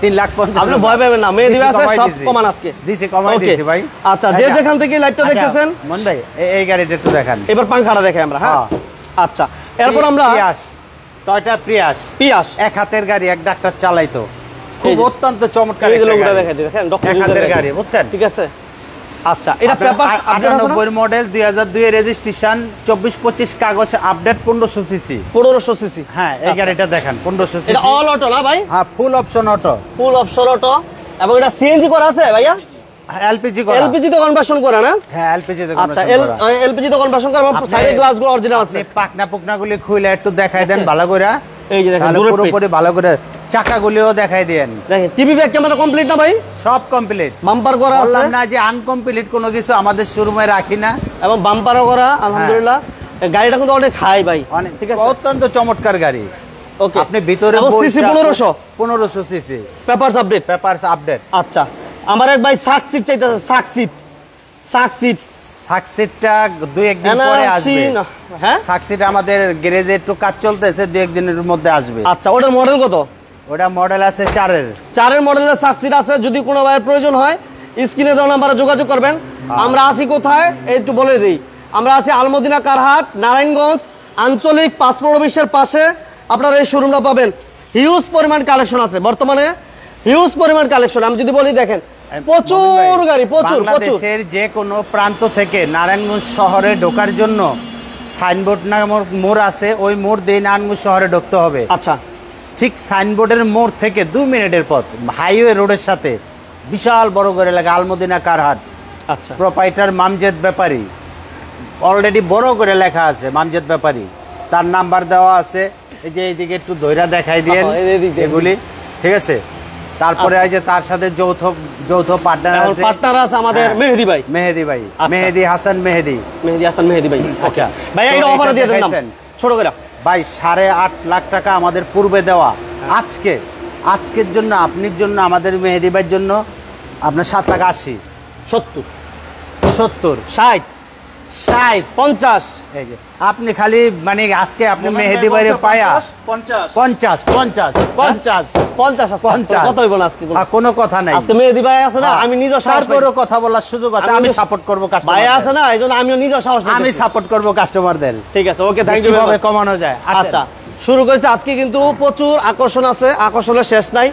3,50,000 আপনি ভয় পাবেন না, মেয়ে দিবে আছে, সব কমান আজকে দিছি, কমাই Okay. দিছি ভাই। আচ্ছা, যে যেখান থেকে লাইভটা দেখতেছেন, মন ভাই এই গাড়িটা একটু দেখান। এবার পাংখাটা দেখে আমরা, হ্যাঁ আচ্ছা, এরপর আমরা টয়টা প্রিয়াস, পিয়াস এক হাতের গাড়ি, এক ডাক্তার চালাইতো, খুব এই যে- অত্যন্ত চমৎকার এই যে একটা লোকটা গাড়ি। দেখাই দিই, দেখেন ডক্টর এক হাতের গাড়ি, বুঝছেন? ঠিক আছে। আচ্ছা, এটা পেপারস আপডেট আছে না? 98 মডেল, 2002 এর রেজিস্ট্রেশন, 24-25 কাগজ, আপডেট, 1500 সিসি। 1500 সিসি, হ্যাঁ এই গাড়িটা দেখেন, 1500 এটা সিসি, অল অটো না ভাই? হ্যাঁ ফুল option auto, full option auto, এবং এটা সিএনজি করা আছে ভাইয়া? এলপিজি করা, এলপিজি তো কনভার্সন করা না? হ্যাঁ এলপিজি তে আচ্ছা, conversion করা। এলপিজি তো কনভার্সন করা, আপনি- সাইডে গ্লাসগুলো অরিজিনাল আছে। আপনি পাকনা গুলি খুলে একটু দেখাই দেন ভালো করে, এই যে দেখেন, তাহলে দূরের পুরোপুরি ভালো করে চাকাগুলিও দেখাই দেন, দেখেন টিভি ব্যাক ক্যামেরা কমপ্লিট না ভাই? সব কমপ্লিট। বাম্পার করা আছে, বললাম না যে আনকমপ্লিট কোনো কিছু আমাদের শোরুমে রাখি না, এবং বাম্পারও করা আলহামদুলিল্লাহ। গাড়িটা কিন্তু অনেক হাই ভাই, অনেক ঠিক আছে, অত্যন্ত চমৎকার গাড়ি। ওকে। আপনি ভিতরে CC 1500 CC, papers update. Papers update. আচ্ছা, আমার এক ভাই সাকসিট চাইতেছে, সাকসিট সাকসিটটা 2-1 দিন পরে আসবে। হ্যাঁ, সাকসিট আমাদের গ্যারেজে একটু কাজ চলতেছে, 2-1 দিনের মধ্যে আসবে। আচ্ছা, ওটার মডেল কত? ওটা মডেল আছে 4-এর। 4-এর মডেলের সাকসিট আছে, যদি কোনো ভাইয়ের প্রয়োজন হয় স্ক্রিনে দেওয়া নাম্বারে যোগাযোগ করবেন। আমরা আছি কোথায় একটু বলে দিই, আমরা আছি আলমদিনা কারহাট, নারায়ণগঞ্জ আঞ্চলিক পাসপোর্ট অফিসের পাশে আপনারা এই শোরুমটা পাবেন। হিউজ পরিমাণ কালেকশন আছে বর্তমানে, হিউজ পরিমাণ কালেকশন। আমি যদি বলি দেখেন, প্রচুর গাড়ি, প্রচুর। বাংলাদেশের যে কোনো প্রান্ত থেকে নারায়ণগঞ্জ শহরে ঢোকার জন্য সাইনবোর্ড নামক মোড় আছে, ওই মোড় দিয়ে নারায়ণগঞ্জ শহরে ঢুকতে হবে। আচ্ছা, ঠিক সাইনবোর্ডের মোড় থেকে 2 মিনিটের পথ, হাইওয়ে রোডের সাথে বিশাল বড় করে এলাকা আলমদিনা কারহাট। আচ্ছা, প্রোপাইটার মামজেদ ব্যাপারী, অলরেডি বড় করে লেখা আছে মামজেদ ব্যাপারী, তার নাম্বার দেওয়া আছে। এই যে এইদিকে একটু ধৈরা দেখাই দিয়েন এগুলি, ঠিক আছে। তারপরে এই যে তার সাথে যৌথ পার্টনার আছে, পার্টনার আছে আমাদের হ্যাঁ। মেহেদি ভাই, মেহেদি ভাই, আচ্ছা। মেহেদি হাসান মেহেদি হাসান মেহেদি ভাই। আচ্ছা ভাই, এটা অফারে দিয়ে দেন দাম ছোট করে ভাই। 8.5 লাখ টাকা আমাদের পূর্বে দেওয়া, আজকের জন্য আপনার জন্য, আমাদের মেহেদি ভাইয়ের জন্য আপনার 7,80,000, 70, 70, 60, 60, 50, এই যে আপনি খালি মানে আজকে আপনি মেহেদি ভাইরে পায়া 50 50 50 50 50 আছে 50 কত হইব না আজকে কোনো কথা নাই আজকে মেহেদি ভাই আছে না, আমি নিজে সাহস পাই। তারপরও কথা বলার সুযোগ আছে, আমি সাপোর্ট করব কাস্টমার ভাই আছে না, এইজন্য আমিও নিজে সাহস পাই। আমি সাপোর্ট করব কাস্টমারদের। ঠিক আছে, ওকে, থ্যাংক ইউ। কিভাবে কমানো যায়? আচ্ছা, শুরু করেছে আজকে কিন্তু প্রচুর আকর্ষণ আছে, আকর্ষণের শেষ নাই।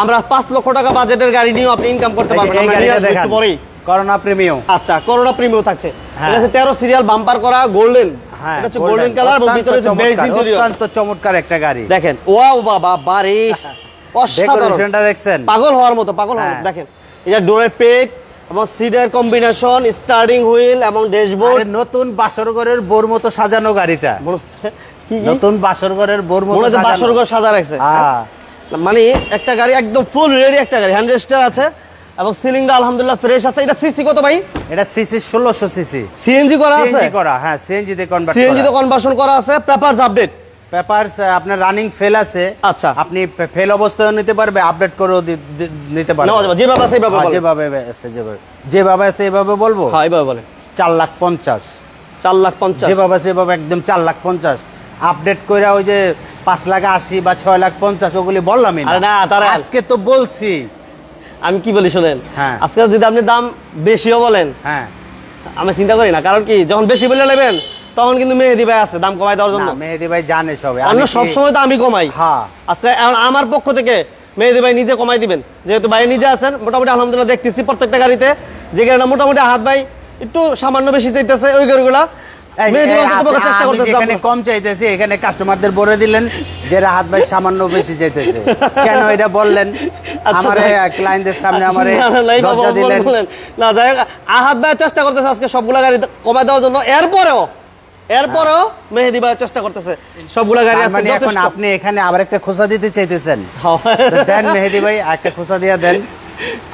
আমরা 5 লক্ষ টাকা বাজেটের গাড়ি নিয়েও আপনি ইনকাম করতে পারবেন। এই আমরা গাড়িটা নিয়ে আসবো দেখেন, একটু পরেই। Corona premium. আচ্ছা, করোনা প্রিমিয়াম থাকছে। হ্যাঁ। এটা হচ্ছে 13 সিরিয়াল বাম্পার করা গোল্ডেন। হ্যাঁ, এটা হচ্ছে গোল্ডেন কালার এবং ভিতরে হচ্ছে বেজ ইন্টেরিয়র। অত্যন্ত চমৎকার একটা গাড়ি। দেখেন, ওয়াও বাবা, বাড়ি অসাধারণ। ডেকোরেশনটা দেখছেন? পাগল হওয়ার মতো, পাগল হওয়ার মতো। হ্যাঁ। দেখেন, এটা ডোরের পেট এবং সিটের কম্বিনেশন, স্টার্টিং হুইল এবং ড্যাশবোর্ড। আরে নতুন বাসরঘরের বোর মতো সাজানো গাড়িটা। কি নতুন বাসরঘরের বোর মতো মনে হচ্ছে সাজানো। বাসরঘর সাজা রাখছে। হ্যাঁ। মানে একটা গাড়ি একদম ফুল রেডি একটা গাড়ি, হ্যান্ড রেজিস্টার আছে এবং সিলিংটা আলহামদুলিল্লাহ ফ্রেশ আছে। এটা সিসি কত ভাই? এটা সিসি 1600 সিসি। সিএনজি করা আছে? সিএনজি করা, হ্যাঁ সিএনজি তে কনভার্ট করা। সিএনজি তে কনভার্সন করা আছে। Papers update? পেপারস আপনার রানিং ফেল আছে। আচ্ছা, আপনি ফেল অবস্থায় নিতে পারবে, আপডেট করেও নিতে পারবে। নাও যেভাবে আছে এইভাবে বলেন। যেভাবে আছে এইভাবে বলবো। হ্যাঁ, এইভাবে বলেন। 4,50,000। 4,50,000 যেভাবে আছে এভাবে একদম 4,50,000। আপডেট করে ওই যে 5,80,000 বা 6,50,000 ওগুলি বললামই আরে না, না, তারা আজকে তো বলছি। আমি কি বলি শোনেন, হ্যাঁ। আজকে যদি আপনি দাম বেশিও বলেন, হ্যাঁ, আমি চিন্তা করি না। কারণ কি, যখন বেশি বলে নেবেন তখন কিন্তু মেহেদি ভাই আছে দাম কমাই দেওয়ার জন্য। না, মেহেদি ভাই জানে সবে। অন্য সবসময় তো আমি কমাই। হ্যাঁ। আজকে আমার পক্ষ থেকে মেহেদি ভাই নিজে কমাই দিবেন, যেহেতু ভাই নিজে আছেন। মোটামুটি আলহামদুলিল্লাহ দেখতেছি প্রত্যেকটা গাড়িতে যে গাড়িটা মোটামুটি হাত ভাই একটু সামান্য বেশি চাইতেছে, ওই গাড়িগুলা মেহেদি ভাই অন্তত পক্ষে চেষ্টা করতেছে। এখানে কম চাইতেছি, এখানে কাস্টমারদের বলে দিলেন যে রাহাত ভাই সামান্য বেশি চাইতেছে। কেন এটা বললেন? আমারে ক্লায়েন্টদের সামনে আমারে লজ্জা দিলেন না। যাই হোক, আহাত ভাই চেষ্টা করতেছে আজকে সবগুলা গাড়ি কমাই দেওয়ার জন্য। এরপরেও মেহেদি ভাই চেষ্টা করতেছে সবগুলা গাড়ি আজকে মানে এখন যথেষ্ট। আপনি এখানে আবার একটা খোসা দিতে চাইতেছেন? হ্যাঁ। তো দেন মেহেদি ভাই, একটা খোসা দিয়া দেন।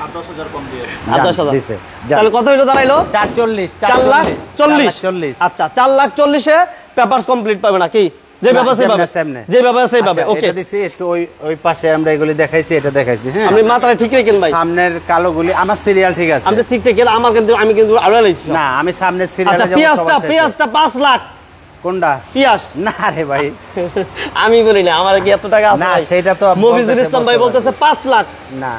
আর 10,000 কম দিয়ে। আর যান, 10,000 দিছে, যান। তাহলে কত হইলো দাঁড়াইলো? 4,40,000। 4,40,000। আচ্ছা, 4,40,000-এ পেপারস কমপ্লিট পাবে নাকি? যে ব্যবস্থা যেমনে। যেভাবে আছে এইভাবে। আচ্ছা, ওকে, এটা দিছি একটু ওই পাশে আমরা এগুলি দেখাইছি, এটা দেখাইছি। হ্যাঁ, আপনি মাথায় ঠিক রেখেন ভাই। সামনের কালোগুলি আমার সিরিয়াল ঠিক আছে। আমি ঠিক রেখে আমার কিন্তু আমি আড়াই লাইছি না, আমি সামনের সিরিয়ালে আচ্ছা, পেঁয়াজটা 5 লাখ। কোনটা? পেঁয়াজ না রে ভাই, আমি বলি না, আমার কি এত টাকা আছে? না, ভাই? সেটা তো মফিজুল ইসলাম ভাই বলতেছে 5 লাখ। না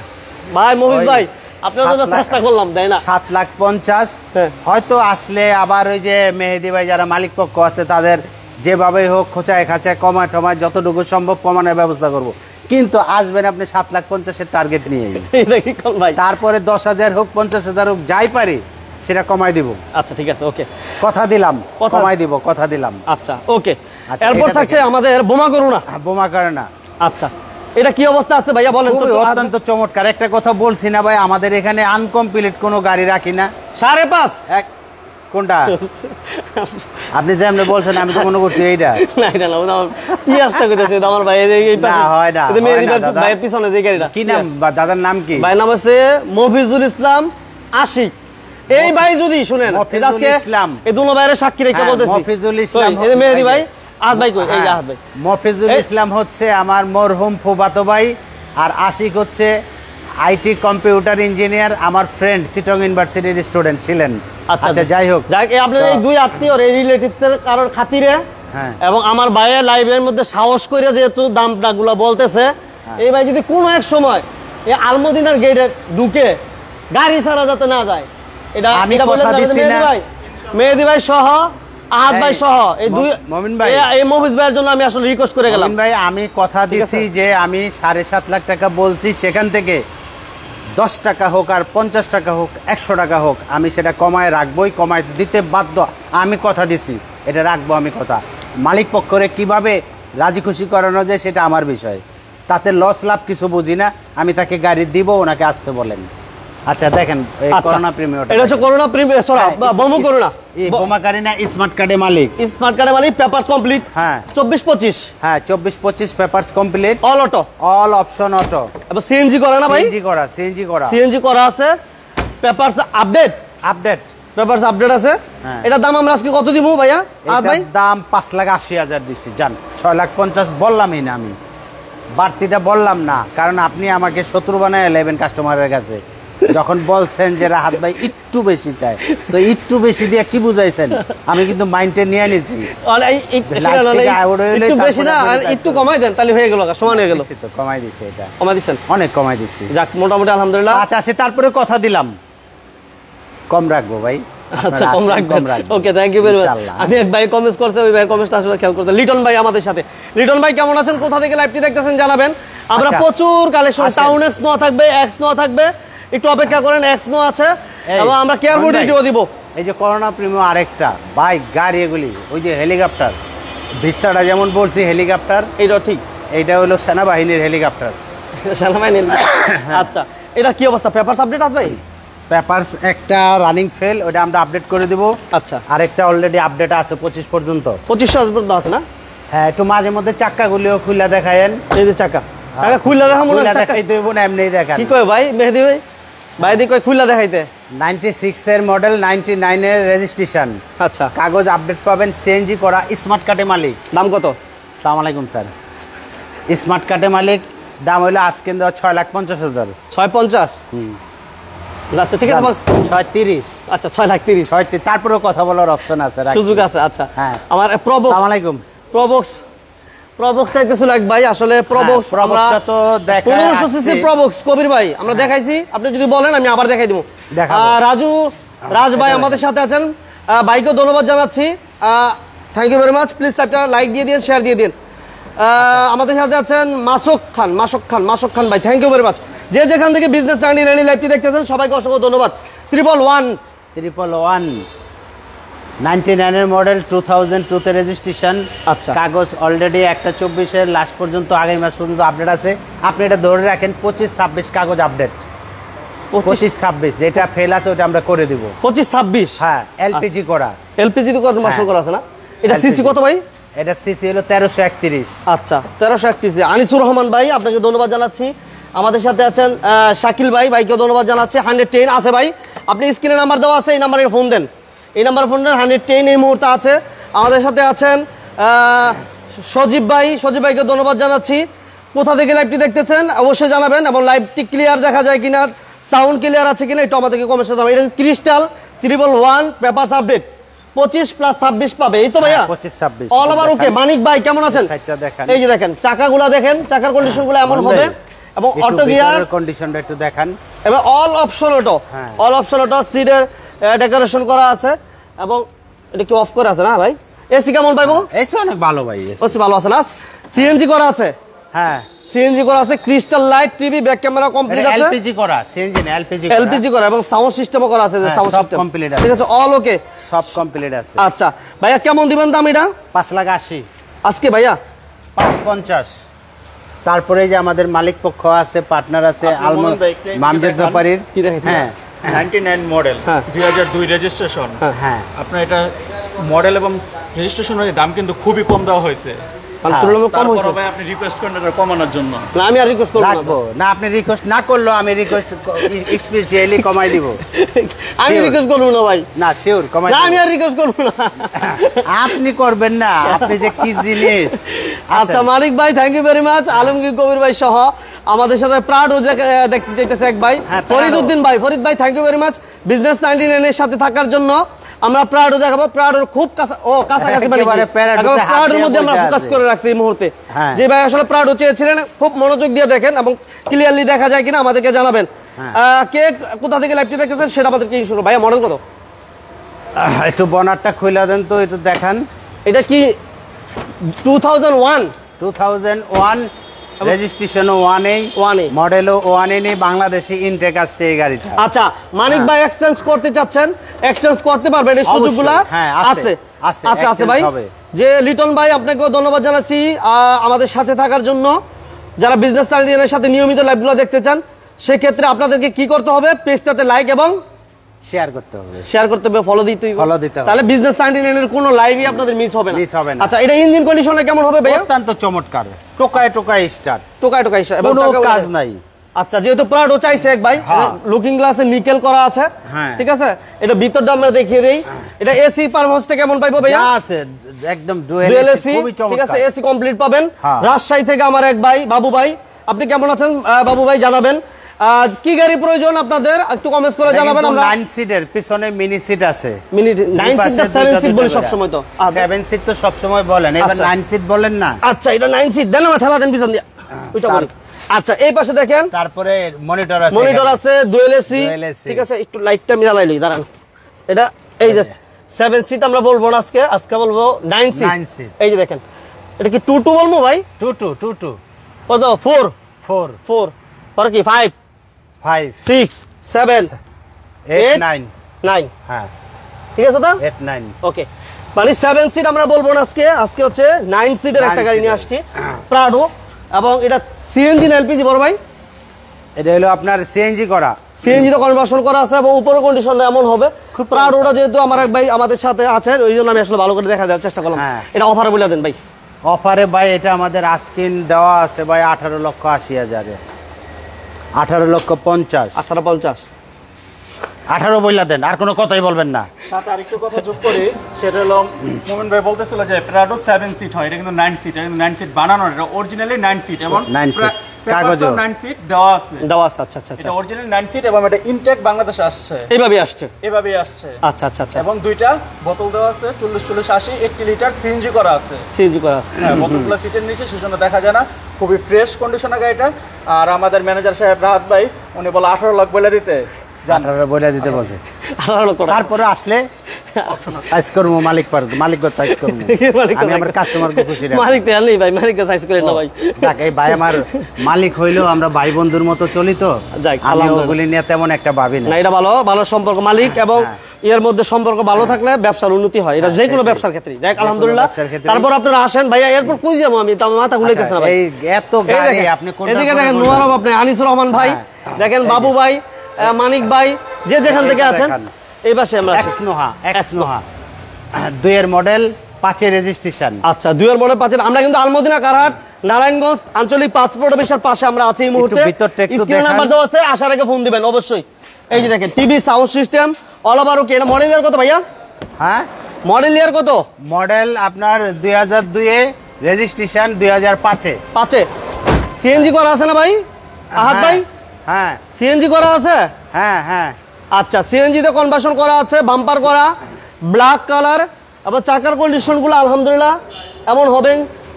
ভাই মফিজ ওই ভাই, আপনার জন্য 7 লাখ। চেষ্টা করলাম, তাই না? 7,50,000। হ্যাঁ। হয়তো আসলে আবার ওই যে মেহেদি ভাই যারা মালিক পক্ষ আছে তাদের যেভাবেই হোক খোঁচায় খাঁচায় কমায় টমায় যতটুকু সম্ভব কমানোর ব্যবস্থা করব। কিন্তু আসবেন আপনি 7,50,000 টার্গেট নিয়ে। এটা কি কোন ভাই? তারপরে 10,000 হোক 50,000 হোক যাই পারি সেটা কমাই দিব। আচ্ছা, ঠিক আছে, ওকে, কথা দিলাম, কথা- কমাই দিব, কথা দিলাম। আচ্ছা, ওকে। আচ্ছা, এরপর এটা থাকছে দেখেন। আমাদের বোমা করুণা। বোমা করে না, আচ্ছা, এটা কি অবস্থা আছে ভাইয়া বলেন তো? খুবই অত্যন্ত চমৎকার একটা কথা বলছি না ভাই, আমাদের এখানে আনকমপ্লিট কোনো গাড়ি রাখি না। 5.5 এক কোনটা? আপনি যেমন বলছেন আমি তো মনে করছি এইটা। না, এটা না, আমার পেঁয়াজটা কইতেছে আমার ভাই, এই পাশে। না, হয় না, এটা মেহেদি হয় না, ভাই দাদা। ভাইয়ের পিছনে যে গাড়িটা। কি নাম বা দাদার নাম কি? ভাই নাম আছে মফিজুল ইসলাম আশিক। এই ভাই যদি শুনেন, মফিজুল আজকে ইসলাম। এই দুনো ভাইয়ের সাক্ষী রেখে হ্যাঁ, বলতেছি। মফিজুল ইসলাম এই যে মেহেদি ভাই, আহাত ভাই কই? এই যে হ্যাঁ, আহাত ভাই। মফিজুল এই- ইসলাম হচ্ছে আমার মরহুম ফুফাতো ভাই, আর আশিক হচ্ছে আইটি কম্পিউটার ইঞ্জিনিয়ার, আমার ফ্রেন্ড চিটং ইউনিভার্সিটির স্টুডেন্ট ছিলেন। আচ্ছা যাই হোক, যাক, আপনার এই দুই আত্মীয়র এই রিলেটিভস এর কারোর খাতিরে হ্যাঁ। এবং আমার ভাইয়ের লাইভের মধ্যে সাহস করে যেহেতু দামটাগুলো বলতেছে, এই ভাই যদি কোনো এক সময় এই আলমদিনার গেটে ঢুকে গাড়ি ছাড়া যাতে না যায়, এটা আমি এটা বলে কথা যাবেন দিছি মেহেদি না। ভাই, মেহেদি ভাই সহ আহাত ভাই সহ এই দুই মমিন ভাই। এই মফিজ ভাইয়ের জন্য আমি আসলে রিকোয়েস্ট করে গেলাম। মমিন ভাই, আমি কথা দিছি যে আমি 7.5 লাখ টাকা বলছি, সেখান থেকে 10 টাকা হোক আর 50 টাকা হোক 100 টাকা হোক আমি সেটা কমায় রাখবোই, কমায় দিতে বাধ্য। আমি কথা দিছি, এটা রাখবো আমি কথা। মালিক পক্ষরে কিভাবে রাজি খুশি করানো যায় সেটা আমার বিষয়, তাতে লস লাভ কিছু বুঝি না। আমি তাকে গাড়ি দিব, ওনাকে আসতে বলেন। আচ্ছা দেখেন, এই আচ্ছা, করোনা প্রিমিয়ার, এটা হচ্ছে করোনা প্রিমিয়ার, সরা বমু করোনা, এই বোমা গাড়ি না, স্মার্ট কার্ডে মালিক, স্মার্ট কার্ডে মালিক, পেপারস কমপ্লিট। হ্যাঁ 24-25 হ্যাঁ 24-25 papers complete, all auto, all option auto, এবার সিএনজি করে না ভাই? সিএনজি করা সিএনজি করা আছে, পেপারস আপডেট, পেপারস আপডেট আছে। হ্যাঁ। এটার দাম আমরা আজকে কত দিব ভাইয়া? আর ভাই এটার দাম 5,80,000 দিছি, জান 6,50,000 বললামই না, আমি বাড়তিটা বললাম না, কারণ আপনি আমাকে শত্রু বানায় নেবেন কাস্টমারের কাছে। যখন বলছেন যে রাহাত ভাই একটু বেশি চাই, তো একটু বেশি দিয়ে কি বুঝাইছেন? আমি কিন্তু মাইন্ডে নিয়ে নিছি। একটু বেশি না, একটু কমাই দেন তাহলে হয়ে গেল, সমান হয়ে গেল। তো কমাই দিছি, এটা কমাই দিচ্ছেন, অনেক কমাই দিছি। যাক মোটামুটি আলহামদুলিল্লাহ। আচ্ছা সে তারপরে কথা দিলাম কম রাখবো ভাই। আচ্ছা কম রাখবেন, okay thank you very much. আমি এক ভাই কমেন্টস করছে, ওই ভাই কমেন্টটা আসলে খেয়াল করতে। লিটন ভাই আমাদের সাথে। লিটন ভাই কেমন আছেন, কোথা থেকে লাইভটি দেখতেছেন জানাবেন। আমরা প্রচুর কালেকশন, টাউন এক্স নোয়া থাকবে, এক্স নোয়া থাকবে, একটু অপেক্ষা করেন, এক্স নোয়া আছে এবং আমরা কেয়ার বডিটিও দিব। এই যে করোনা প্রিমিয়াম আরেকটা বাইক গাড়ি, এগুলি ওই যে হেলিকপ্টার ভিস্তাটা যেমন বলছি হেলিকপ্টার, এইটা ঠিক, এইটা হলো সেনাবাহিনীর হেলিকপ্টার। সেনাবাহিনীর। আচ্ছা এটা কি অবস্থা, পেপারস আপডেট আছে ভাই? পেপারস একটা রানিং ফেল, ওটা আমরা আপডেট করে দিব। আচ্ছা আরেকটা অলরেডি আপডেট আছে 25 পর্যন্ত। 2500 পর্যন্ত আছে না? হ্যাঁ, একটু মাঝে মধ্যে চাক্কাগুলিও খুলে দেখায়েন। এই যে চাকা খুললা দেখা মনে হয়, দেখাই দেব না, এমনি দেখান। কি কয় ভাই মেহেদি ভাই? ভাই দি কয় খুললা দেখাইতে। 96 এর মডেল, 99 এর রেজিস্ট্রেশন। আচ্ছা কাগজ আপডেট পাবেন, সিএনজি করা, স্মার্ট কার্ডে মালিক। দাম কত? আসসালামু আলাইকুম স্যার। স্মার্ট কার্ডে মালিক, দাম হলো আজকে দেওয়া 6,50,000। 650 যাচ্ছে, ঠিক আছে 630। আচ্ছা 6,30,000। 630, তারপরেও কথা বলার অপশন আছে, সুযোগ আছে। আচ্ছা হ্যাঁ, আমার প্রবক্স। আসসালামু আলাইকুম। প্রবক্স চাইতেছিল এক ভাই, আসলে প্রবক্স আমরা তো দেখা 1500 সিসি প্রবক্স কবির ভাই আমরা দেখাইছি, আপনি যদি বলেন আমি আবার দেখাই দিব। রাজ ভাই আমাদের সাথে আছেন, ভাইকে ধন্যবাদ জানাচ্ছি, thank you very much. Please একটা লাইক দিয়ে দিন, শেয়ার দিয়ে দিন। আমাদের সাথে আছেন মাসুক খান ভাই, থ্যাংক ইউ ভেরি মাচ। যে যেখান থেকে বিজনেস চ্যানেল লাইভটি দেখতেছেন সবাইকে অসংখ্য ধন্যবাদ। 111 99 এর মডেল, 2002 তে রেজিস্ট্রেশন। আচ্ছা কাগজ অলরেডি একটা 24 এর লাস্ট পর্যন্ত, আগামী মাস পর্যন্ত আপডেট আছে। আপনি এটা ধরে রাখেন 25-26 কাগজ আপডেট। 25-26 যেটা ফেল আছে ওটা আমরা করে দিব। 25-26 হ্যাঁ, এলপিজি করা। এলপিজি তো কত মাসল করা আছে না? এটা সিসি কত ভাই? এটা সিসি হলো 1331। আচ্ছা 1331। আনিসুর রহমান ভাই আপনাকে ধন্যবাদ জানাচ্ছি। আমাদের সাথে আছেন শাকিল ভাই, ভাইকে ধন্যবাদ জানাচ্ছি। 110 আছে ভাই, আপনি স্ক্রিনে নাম্বার দেওয়া আছে, এই নাম্বারে ফোন দেন, এই নাম্বারে ফোন দেন। 110 এই মুহূর্তে আছে। আমাদের সাথে আছেন সজীব ভাইকে ধন্যবাদ জানাচ্ছি। কোথা থেকে লাইভটি দেখতেছেন অবশ্যই জানাবেন, এবং লাইভটি ক্লিয়ার দেখা যায় কিনা, সাউন্ড ক্লিয়ার আছে কিনা একটু আমাদেরকে কমেন্টে জানাবেন। এটা ক্রিস্টাল 111 পেপারস আপডেট 25+26 পাবে, এই তো ভাইয়া? 25-26 অল ওভার ওকে। মানিক ভাই কেমন আছেন? এই যে দেখেন চাকাগুলা, দেখেন চাকার কন্ডিশনগুলো এমন হবে, এবং অটো গিয়ার কন্ডিশনটা একটু দেখান, এবং অল অপশন অটো, সিটের ডেকোরেশন করা আছে, এবং এটা কি অফ করা আছে না ভাই? এসি কেমন পাইবো? এসি অনেক ভালো ভাই, এসি ভালো আছে না? সিএনজি করা আছে, হ্যাঁ সিএনজি করা আছে, crystal light, TV, back camera complete আছে, এলপিজি করা, সিএনজি না এলপিজি করা, এবং সাউন্ড সিস্টেমও করা আছে, সাউন্ড সিস্টেম কমপ্লিট আছে, ঠিক আছে, অল ওকে, সব কমপ্লিট আছে। আচ্ছা ভাইয়া কেমন দিবেন দাম এটা? 5,80,000 আজকে ভাইয়া 550। তারপরে যে আমাদের মালিক পক্ষ আছে, পার্টনার আছে, মামজেদ ব্যাপারীর, কি দেখেন? হ্যাঁ 99 মডেল, 2002 রেজিস্ট্রেশন। হ্যাঁ আপনার এটা মডেল এবং রেজিস্ট্রেশনের দাম কিন্তু খুবই কম দেওয়া হয়েছে। তারপরে ভাই আপনি রিকোয়েস্ট করেন এটা কমানোর জন্য। না আমি আর রিকোয়েস্ট করব রাখবো না, আপনি রিকোয়েস্ট না করলেও আমি রিকোয়েস্ট স্পেশালি কমাই দিব। আমি রিকোয়েস্ট করব না ভাই, না শিওর কমাই না আমি আর রিকোয়েস্ট করব না। আপনি করবেন না, আপনি যে কি জিনিস। আচ্ছা মালিক ভাই thank you very much. Alamgir Kabir ভাই সহ আমাদের সাথে প্রাডো দেখতে চাইতেছে এক ভাই, ফরিদউদ্দিন ভাই, ফরিদ ভাই thank you very much business 99 এর সাথে থাকার জন্য। আমরা প্রাডো দেখাবো, প্রাডোর খুব কাছাকাছি, প্রাডোর মধ্যে আমরা ফোকাস করে রাখছি এই মুহূর্তে। যে ভাই আসলে প্রাডো চেয়েছিলেন, খুব মনোযোগ দিয়ে দেখেন এবং ক্লিয়ারলি দেখা যায় কিনা আমাদেরকে জানাবেন। কে কোথা থেকে লাইভটি দেখতেছেন সেটা আমাদেরকে শুরু। ভাইয়া মডেল কত? একটু বনারটা খুলে দেন তো, একটু দেখান। এটা কি 2001 রেজিস্ট্রেশন 1A, মডেলও 1A নেই, বাংলাদেশি ইনটেক আসছে এই গাড়িটা। আচ্ছা মানিক ভাই এক্সচেঞ্জ করতে চাচ্ছেন, এক্সচেঞ্জ করতে পারবেন, এই সুযোগগুলো আছে আছে ভাই। যে লিটন ভাই আপনাকেও ধন্যবাদ জানাচ্ছি আমাদের সাথে থাকার জন্য। যারা বিজনেস চ্যানেলের সাথে নিয়মিত লাইভগুলো দেখতে চান সেক্ষেত্রে আপনাদেরকে কি করতে হবে? পেজটাতে লাইক এবং শেয়ার করতে হবে, ফলো দিতে হবে, তাহলে বিজনেস 99 এর কোনো লাইভই আপনাদের মিস হবে না। আচ্ছা এটা ইঞ্জিন কন্ডিশনে কেমন হবে ভাই? অত্যন্ত চমৎকার, টোকায় স্টার্ট, এবং কোনো কাজ নাই। আচ্ছা যেহেতু প্রাডো চাইছে এক ভাই, লুকিং গ্লাসে নিকেল করা আছে, ঠিক আছে, এটা ভিতরটা আমরা দেখিয়ে দেই। এটা এসি পারফরম্যান্সটা কেমন পাইবো ভাইয়া? আছে একদম ডুয়েল এসি, ঠিক আছে, এসি কমপ্লিট পাবেন। রাজশাহী থেকে আমার এক ভাই বাবু ভাই, আপনি কেমন আছেন বাবু ভাই জানাবেন। কি গাড়ি প্রয়োজন আপনাদের একটু কমেন্টস করে জানাবেন। আমরা 9 সিটের পিছনে মিনি সিট আছে। মিনি 9 সিট না 7 সিট বলি সব সময় তো। 7 সিট তো সব সময় বলেন, এবার 9 সিট বলেন না। আচ্ছা এটা 9 সিট দেন, আমার ঠেলা দেন পিছন দিয়ে ওইটা বলি। আচ্ছা এই পাশে দেখেন, তারপরে মনিটর আছে, মনিটর আছে, ডুয়াল এসি। ঠিক আছে, একটু লাইটটা মিলাই লই, দাঁড়ান। এটা এই যে 7 সিট আমরা বলবো না আজকে, আজকে বলবো 9 সিট। এই যে দেখেন, এটা কি 2 বলবো ভাই? 2 কত? 4 পরে কি 5 6 7 8 9 হ্যাঁ ঠিক আছে তো? 8 9 ওকে, মানে 7 সিট আমরা বলবো না আজকে, আজকে হচ্ছে 9 সিটের একটা গাড়ি নিয়ে আসছি, প্রাডো। এবং এটা সিএনজি না এলপিজি বড় ভাই? এটা হলো আপনার সিএনজি করা, সিএনজি তো কনভার্সন করা আছে এবং উপরের কন্ডিশনটা এমন হবে। প্রাডোটা যেহেতু আমার এক ভাই আমাদের সাথে আছেন, ওই জন্য আমি আসলে ভালো করে দেখা দেওয়ার চেষ্টা করলাম। এটা অফারে বলে দেন ভাই। অফারে ভাই এটা আমাদের আস্কিন দেওয়া আছে ভাই 18,80,000-এ, 18,50,000। 18 বইলা দেন, আর কোনো কথাই বলবেন না। সাথে আরেকটু কথা যোগ করি, সেটা হলো মোমেন ভাই বলতেছিল যে প্রাডো 7 সিট হয়, এটা কিন্তু 9 সিট, এটা কিন্তু 9 সিট বানানো, এটা অরিজিনালি 9 সিট এবং 9 সিট কাগজে 9 সিট দেওয়া আছে। আচ্ছা আচ্ছা, এটা অরিজিনালি 9 সিট এবং এটা ইনটেক বাংলাদেশে আসছে, এইভাবে আসছে। আচ্ছা আচ্ছা আচ্ছা, এবং দুইটা বোতল দেওয়া আছে, 40-40-80 80 লিটার সিএনজি করা আছে। সিএনজি করা আছে, হ্যাঁ, বোতলগুলো সিটের নিচে, সেজন্য দেখা যায় না, খুবই ফ্রেশ কন্ডিশনের গাড়িটা। আর আমাদের ম্যানেজার সাহেব রাহাত ভাই উনি বলে 18 লাখ বলে দিতে, 18 বইলা দিতে বলছে। 18 লক্ষ। তারপরে আসলে সাইজ করবো, মালিক সাইজ করবো, আমি আমার কাস্টমারকে খুশি রাখবো। মালিক দেন নেই ভাই, মালিককে সাইজ করে না ভাই। দেখ এই ভাই আমার মালিক হইলেও আমরা ভাই বন্ধুর মতো চলি, তো আমি ওগুলি নিয়ে তেমন একটা ভাবি না। এটা ভালো সম্পর্ক, মালিক এবং এর মধ্যে সম্পর্ক ভালো থাকলে ব্যবসার উন্নতি হয়, এটা যে কোনো ব্যবসার ক্ষেত্রে। দেখ আলহামদুলিল্লাহ। তারপর আপনারা আসেন ভাইয়া, এরপর কই যাবো আমি, তো মাথা ঘুরাইতেছে না ভাই। এই এত গাড়ি আপনি কোনটা? এদিকে দেখেন নোয়ারব, আপনি আনিসুর রহমান ভাই, দেখেন বাবু ভাই, মানিক ভাই, যে যেখান থেকে আছেন। এই পাশে আমরা এক্সনোহা 2 এর মডেল 5 এর রেজিস্ট্রেশন। আচ্ছা 2 এর মডেল 5 এর। আমরা কিন্তু আলমদিনা কারহাট নারায়ণগঞ্জ আঞ্চলিক পাসপোর্ট অফিসের পাশে আমরা আছি এই মুহূর্তে। স্ক্রিন নাম্বার দেওয়া আছে, আসার আগে ফোন দিবেন অবশ্যই। এই যে দেখেন TV sound system all over ওকে। এটা মডেল ইয়ার কত ভাইয়া? হ্যাঁ, মডেল ইয়ার কত? মডেল আপনার 2002 এ, রেজিস্ট্রেশন 2005 এ। 5 এ সিএনজি করা আছে না ভাই? আহাত ভাই, হ্যাঁ সিএনজি করা আছে। হ্যাঁ আচ্ছা, সিএনজি তে কনভার্সন করা আছে, বাম্পার করা, ব্ল্যাক কালার, এবং চাকার কন্ডিশনগুলো আলহামদুলিল্লাহ এমন হবে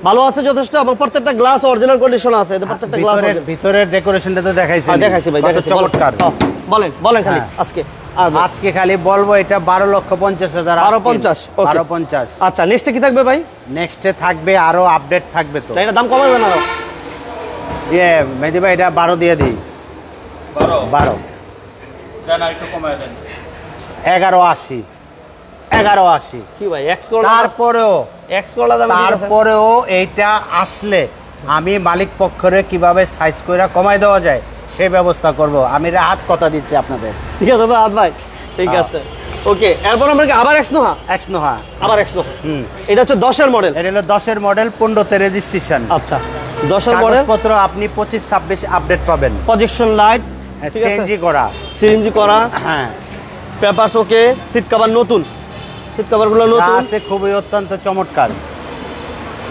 ভালো আছে যথেষ্ট, এবং প্রত্যেকটা গ্লাস অরিজিনাল কন্ডিশন আছে। প্রত্যেকটা গ্লাস ভিতরের ডেকোরেশনটা তো দেখাইছি ভাই, দেখাইছি চমৎকার। বলেন খালি আজকে খালি বলবো এটা 12,50,000। 12,50। আচ্ছা নেক্সটে কি থাকবে ভাই? নেক্সটে থাকবে আরো আপডেট থাকবে, তো এটা দাম কমাবে না আরো? মেহেদি ভাই এটা 12 দিয়ে দিই। 12 দেন আর একটু কমায় দেন। 1180 কি ভাই এক্স করলা? তারপরেও এইটা আসলে আমি মালিক পক্ষরে কিভাবে সাইজ করে কমাই দেওয়া যায় সেই ব্যবস্থা করব। আমি রাত কথা দিচ্ছি আপনাদের। ঠিক আছে দাদা ভাই, ঠিক আছে ওকে। এরপর আমরা কি আবার এক্সনোহা আবার এক্সনোহা। এটা হচ্ছে 10 এর মডেল। এটা হলো 10 এর মডেল, 15 তে রেজিস্ট্রেশন। আচ্ছা 10 এর মডেল, পত্র আপনি 25-26 আপডেট পাবেন। প্রজেকশন লাইট, সিএনজি করা, হ্যাঁ পেপারস ওকে, সিট কভার নতুন, সিট কভারগুলো নতুন আছে, খুবই অত্যন্ত চমৎকার।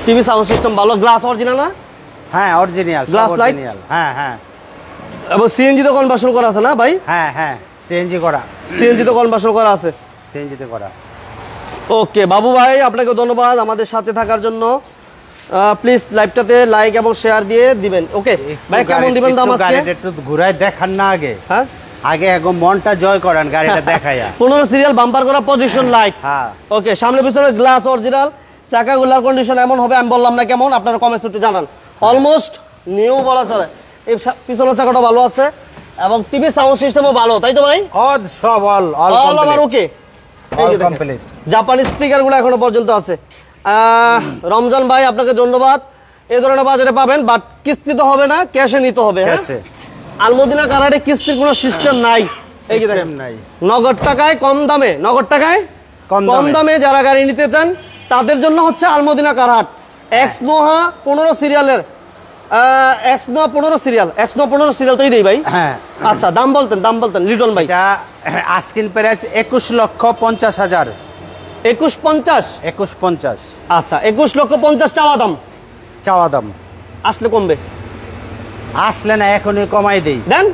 টিভি সাউন্ড সিস্টেম ভালো, গ্লাস অরিজিনাল না? হ্যাঁ অরিজিনাল, গ্লাস লাইট। হ্যাঁ এবং সিএনজি তো কনভার্সন করা আছে না ভাই? হ্যাঁ সিএনজি করা, সিএনজি তো কনভার্সন করা আছে, সিএনজি তে করা। ওকে বাবু ভাই, আপনাকে ধন্যবাদ আমাদের সাথে থাকার জন্য। প্লিজ লাইভটাতে লাইক এবং শেয়ার দিয়ে দিবেন। ওকে ভাই, কেমন দিবেন দাম আজকে? গাড়িটা একটু ঘুরায় দেখান না আগে। হ্যাঁ আগে একদম মনটা জয় করেন, গাড়িটা দেখাইয়া। 15 সিরিয়াল বাম্পার করা, পজিশন লাইট। হ্যাঁ ওকে, সামনে পিছনে গ্লাস অরিজিনাল, চাকাগুলার কন্ডিশন এমন হবে আমি বললাম না কেমন, আপনারা কমেন্টস একটু জানান। অলমোস্ট নিউ বলা চলে। এই পিছনের চাকাটা ভালো আছে এবং টিভি সাউন্ড সিস্টেমও ভালো, তাই তো ভাই? সব অল ওভার ওকে, কমপ্লিট। জাপানি স্টিকারগুলো এখনো পর্যন্ত আছে। রমজান ভাই আপনাকে ধন্যবাদ। এই ধরনের বাজারে পাবেন, বাট কিস্তি তো হবে না, ক্যাশে নিতে হবে। হ্যাঁ, আলমদিনা কারহাটে কিস্তির কোনো সিস্টেম নাই। এই যে দেখেন, নগদ টাকায় কম দামে, কম দামে যারা গাড়ি নিতে চান তাদের জন্য হচ্ছে আলমদিনা কারহাট। এক্সনোহা 15 সিরিয়ালের, এক্সনোহা 15 সিরিয়াল তো দেই ভাই। হ্যাঁ আচ্ছা, দাম বলতেন লিটন ভাই। Asking price 21,50,000। 21,50। আচ্ছা 21,50,000 চাওয়া দাম। আসলে কমবে? আসলে না, এখনই কমাই দেই। দেন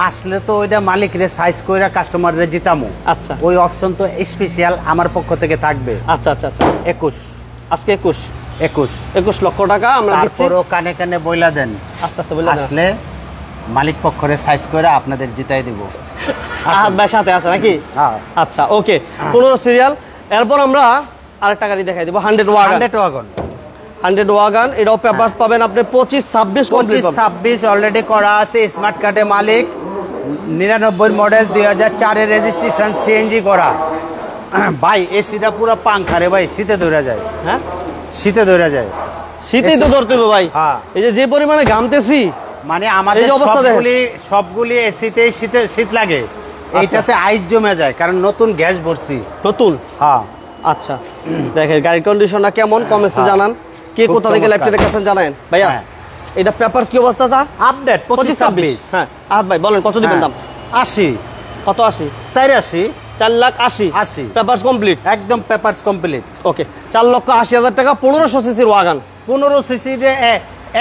আসলে তো ওইটা মালিকরে সাইজ কইরা কাস্টমাররে জিতামু। আচ্ছা ওই অপশন তো স্পেশাল আমার পক্ষ থেকে থাকবে। আচ্ছা আচ্ছা আচ্ছা 21 আজকে 21 21 লক্ষ টাকা আমরা দিচ্ছি। তারপরও কানে কানে বইলা দেন, আস্তে আস্তে বলে আসলে মালিক পক্ষরে সাইজ করে আপনাদের জিতাই দিব। আহাদ ভাই সাথে আছে নাকি? হ্যাঁ আচ্ছা ওকে 15 সিরিয়াল। এরপর আমরা আরেকটা গাড়ি দেখাই দিব 100 ওয়াগন। 100 ওয়াগন এটাও পেপারস পাবেন আপনি 25 26 কমপ্লিট 26 অলরেডি করা আছে, স্মার্ট কার্ডে মালিক, 99 মডেল, 2004 এর রেজিস্ট্রেশন, সিএনজি করা। ভাই এসিটা পুরো পাংখা রে ভাই, শীতে ধরে যায়। হ্যাঁ শীতে ধরে যায়, শীতেই তো ধরতে হবে ভাই। হ্যাঁ। এই যে পরিমাণে ঘামতেছি, মানে আমাদের এই যে অবস্থা দেখেন। সবগুলি এসিতেই শীত লাগে, এইটাতে আইস জমে যায় কারণ নতুন গ্যাস ভরছি। নতুন। হ্যাঁ আচ্ছা দেখেন গাড়ির কন্ডিশনটা কেমন, কমেন্টে জানান। কে খুব কোথা থেকে চমৎকার। লাইভটা দেখতেছেন জানেন ভাইয়া। হ্যাঁ। এটা পেপারস কি অবস্থা আছে? আপডেট 25 26। হ্যাঁ আহাদ ভাই বলেন কত দিবেন দাম? 80 কত? 80 84 4,80,000 80 পেপারস কমপ্লিট। একদম পেপারস কমপ্লিট। ওকে 4,80,000 টাকা 1500 সিসির ওয়াগন। 15 সিসি যে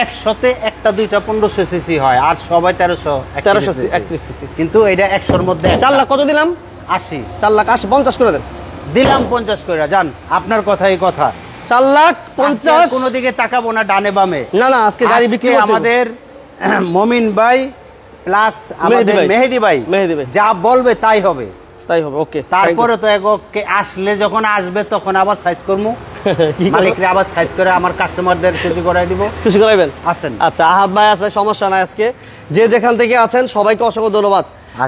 100তে একটা দুইটা 1500 সিসি হয়, আর সবাই 1300 1331 সিসি। কিন্তু এটা 100 এর মধ্যে 4 লাখ কত দিলাম? 80 4,80,000 50 করে দেন। দিলাম 50 কইরা। যান, আপনার কথাই কথা। 4,50,000 কোন দিকে তাকাবো না ডানে বামে। না না আজকে গাড়ি বিক্রি করতে আমাদের মমিন ভাই প্লাস আমাদের মেহেদি ভাই যা বলবে তাই হবে, তাই হবে। ওকে তারপরে তো একে আসলে যখন আসবে তখন আবার সাইজ করবো, মালিকরে আবার সাইজ করে আমার কাস্টমারদের খুশি করাই দিব। খুশি করাইবেন? আসেন। আচ্ছা আহাদ ভাই আছে, সমস্যা নাই। আজকে যে যেখান থেকে আছেন সবাইকে অসংখ্য ধন্যবাদ।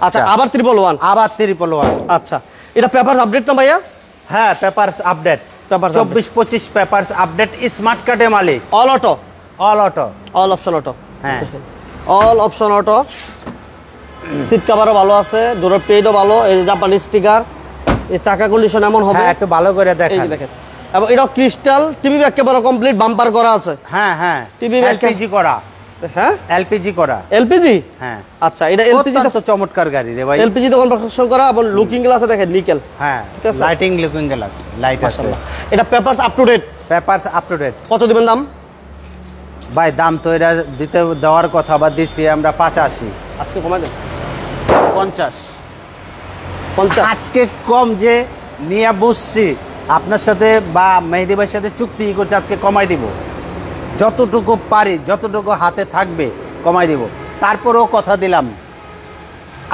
আচ্ছা আবার 111। আবার 111। আচ্ছা এটা পেপারস আপডেট না ভাইয়া? হ্যাঁ papers update, 24-25 papers update, smart কার্ডে মালিক, all auto, all auto, all option auto. হ্যাঁ অল অপশন অটো। সিট কভারও ভালো আছে, ডোরের পেডও ভালো, এই যে জাপানি স্টিকার, এই চাকা কন্ডিশন এমন হবে। হ্যাঁ একটু ভালো করে এই দেখেন। যে দেখেন, এবং এটা ক্রিস্টাল টিভি একেবারে কমপ্লিট বাম্পার করা আছে। হ্যাঁ হ্যাঁ টিভি এলপিজি করা। হ্যাঁ এলপিজি করা। এলপিজি। হ্যাঁ আচ্ছা এটা এলপিজি তো চমৎকার গাড়ি রে ভাই। এলপিজি তো কনভার্সন করা এবং লুকিং গ্লাসে দেখেন নিকেল। হ্যাঁ ঠিক আছে। লাইটিং লুকিং গ্লাস লাইট আছে। এটা papers up to date. Papers up to date. কত দিবেন দাম? ভাই দাম তো এটা দিতে দেওয়ার কথা, বা দিছি আমরা 85। আজকে কমাই দেন 50। 50। আজকে কম যে নিয়ে বসছি আপনার সাথে বা মেহেদি ভাইয়ের সাথে চুক্তি করছে, আজকে কমাই দিব যতটুকু পারি, যতটুকু হাতে থাকবে কমাই দিব। তারপরেও কথা দিলাম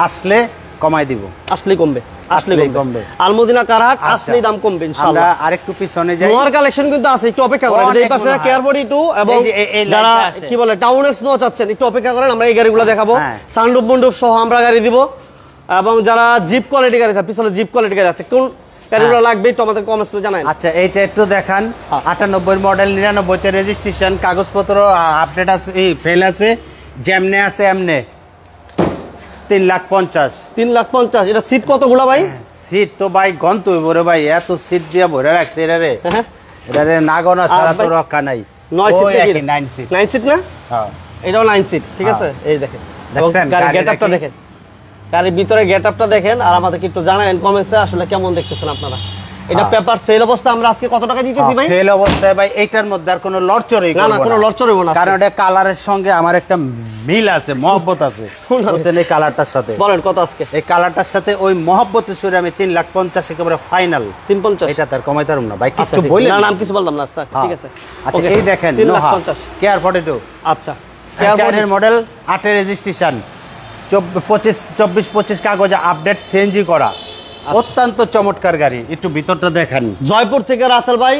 আসলে কমাই দিব, আসলেই কমবে, আসলেই আসলেই কমবে। কমবে। আলমদিনা কারহাট আচ্ছা। আসলেই দাম কমবে আমরা ইনশাআল্লাহ। আরেকটু পিছনে যাই। নোয়ার কালেকশন কিন্তু আছে, একটু অপেক্ষা করেন। অনেক এই পাশে মনে হয়। কেয়ার 42 এবং এই যে এই যারা লাইনটা আসে। কি বলে টাউন এক্স নো চাচ্ছেন একটু অপেক্ষা করেন, আমরা এই গাড়িগুলো দেখাবো। হ্যাঁ। সানরুফ মন্ডপ সহ আমরা গাড়ি দিব। এবং যারা জিপ কোয়ালিটি গাড়ি আছে, পিছনে জিপ কোয়ালিটি গাড়ি আছে, কোন গাড়িগুলো লাগবে একটু আমাদের কমেন্টস করে জানান। আচ্ছা এইটা একটু দেখান। 98 মডেল, 99 তে রেজিস্ট্রেশন, কাগজপত্র আপডেট আছে, এই ফেল আছে, যেমনে আছে এমনে। 3,50,000। 3,50,000। এটা সিট কতগুলো ভাই? সিট তো ভাই গন্ত হইব রে ভাই, এত সিট দিয়ে ভরে রাখছে এটা রে। হ্যাঁ। এটা রে না গনা ছাড়া তো ভাই, রক্ষা নাই। 9 সিট ওই নাকি? একই 9 সিট। 9 সিট না? হ্যাঁ এটাও 9 সিট, ঠিক আছে। এই দেখেন এবং দেখছেন গাড়ির গাড়িটা গেটআপটা কি? দেখেন, গাড়ির ভিতরে গেটআপটা দেখেন, আর আমাদেরকে একটু জানাবেন কমেন্টসে আসলে কেমন দেখতেছেন আপনারা। এটা পেপার সেল অবস্থা আমরা আজকে কত টাকা দিতেছি ভাই? ফেল অবস্থায় ভাই এইটার মধ্যে আর কোনো লড়চড়ই না করব না, কোনো লড়চড় হইব না। কারণ এটা কালারের সঙ্গে আমার একটা মিল আছে, মহব্বত আছে। বুঝছেন এই কালারটার সাথে? বলেন কত আজকে? এই কালারটার সাথে ওই মহব্বতের সুরে আমি 3,50,000 একেবারে ফাইনাল। 3,50,000। এটা তার কমাইতে পারবো না ভাই, আচ্ছা, কিছু ঠিক বলি না, নাম কিছু বললাম না, আচ্ছা, ঠিক আছে। আচ্ছা ওকে, এই দেখেন 3,50,000। কেয়ার 42। আচ্ছা চারের মডেল, 8 রেজিস্ট্রেশন, 24-25 কাগজে আপডেট, সিএনজি করা, অত্যন্ত চমৎকার গাড়ি। একটু ভিতরটা দেখেন। জয়পুর থেকে রাসেল ভাই,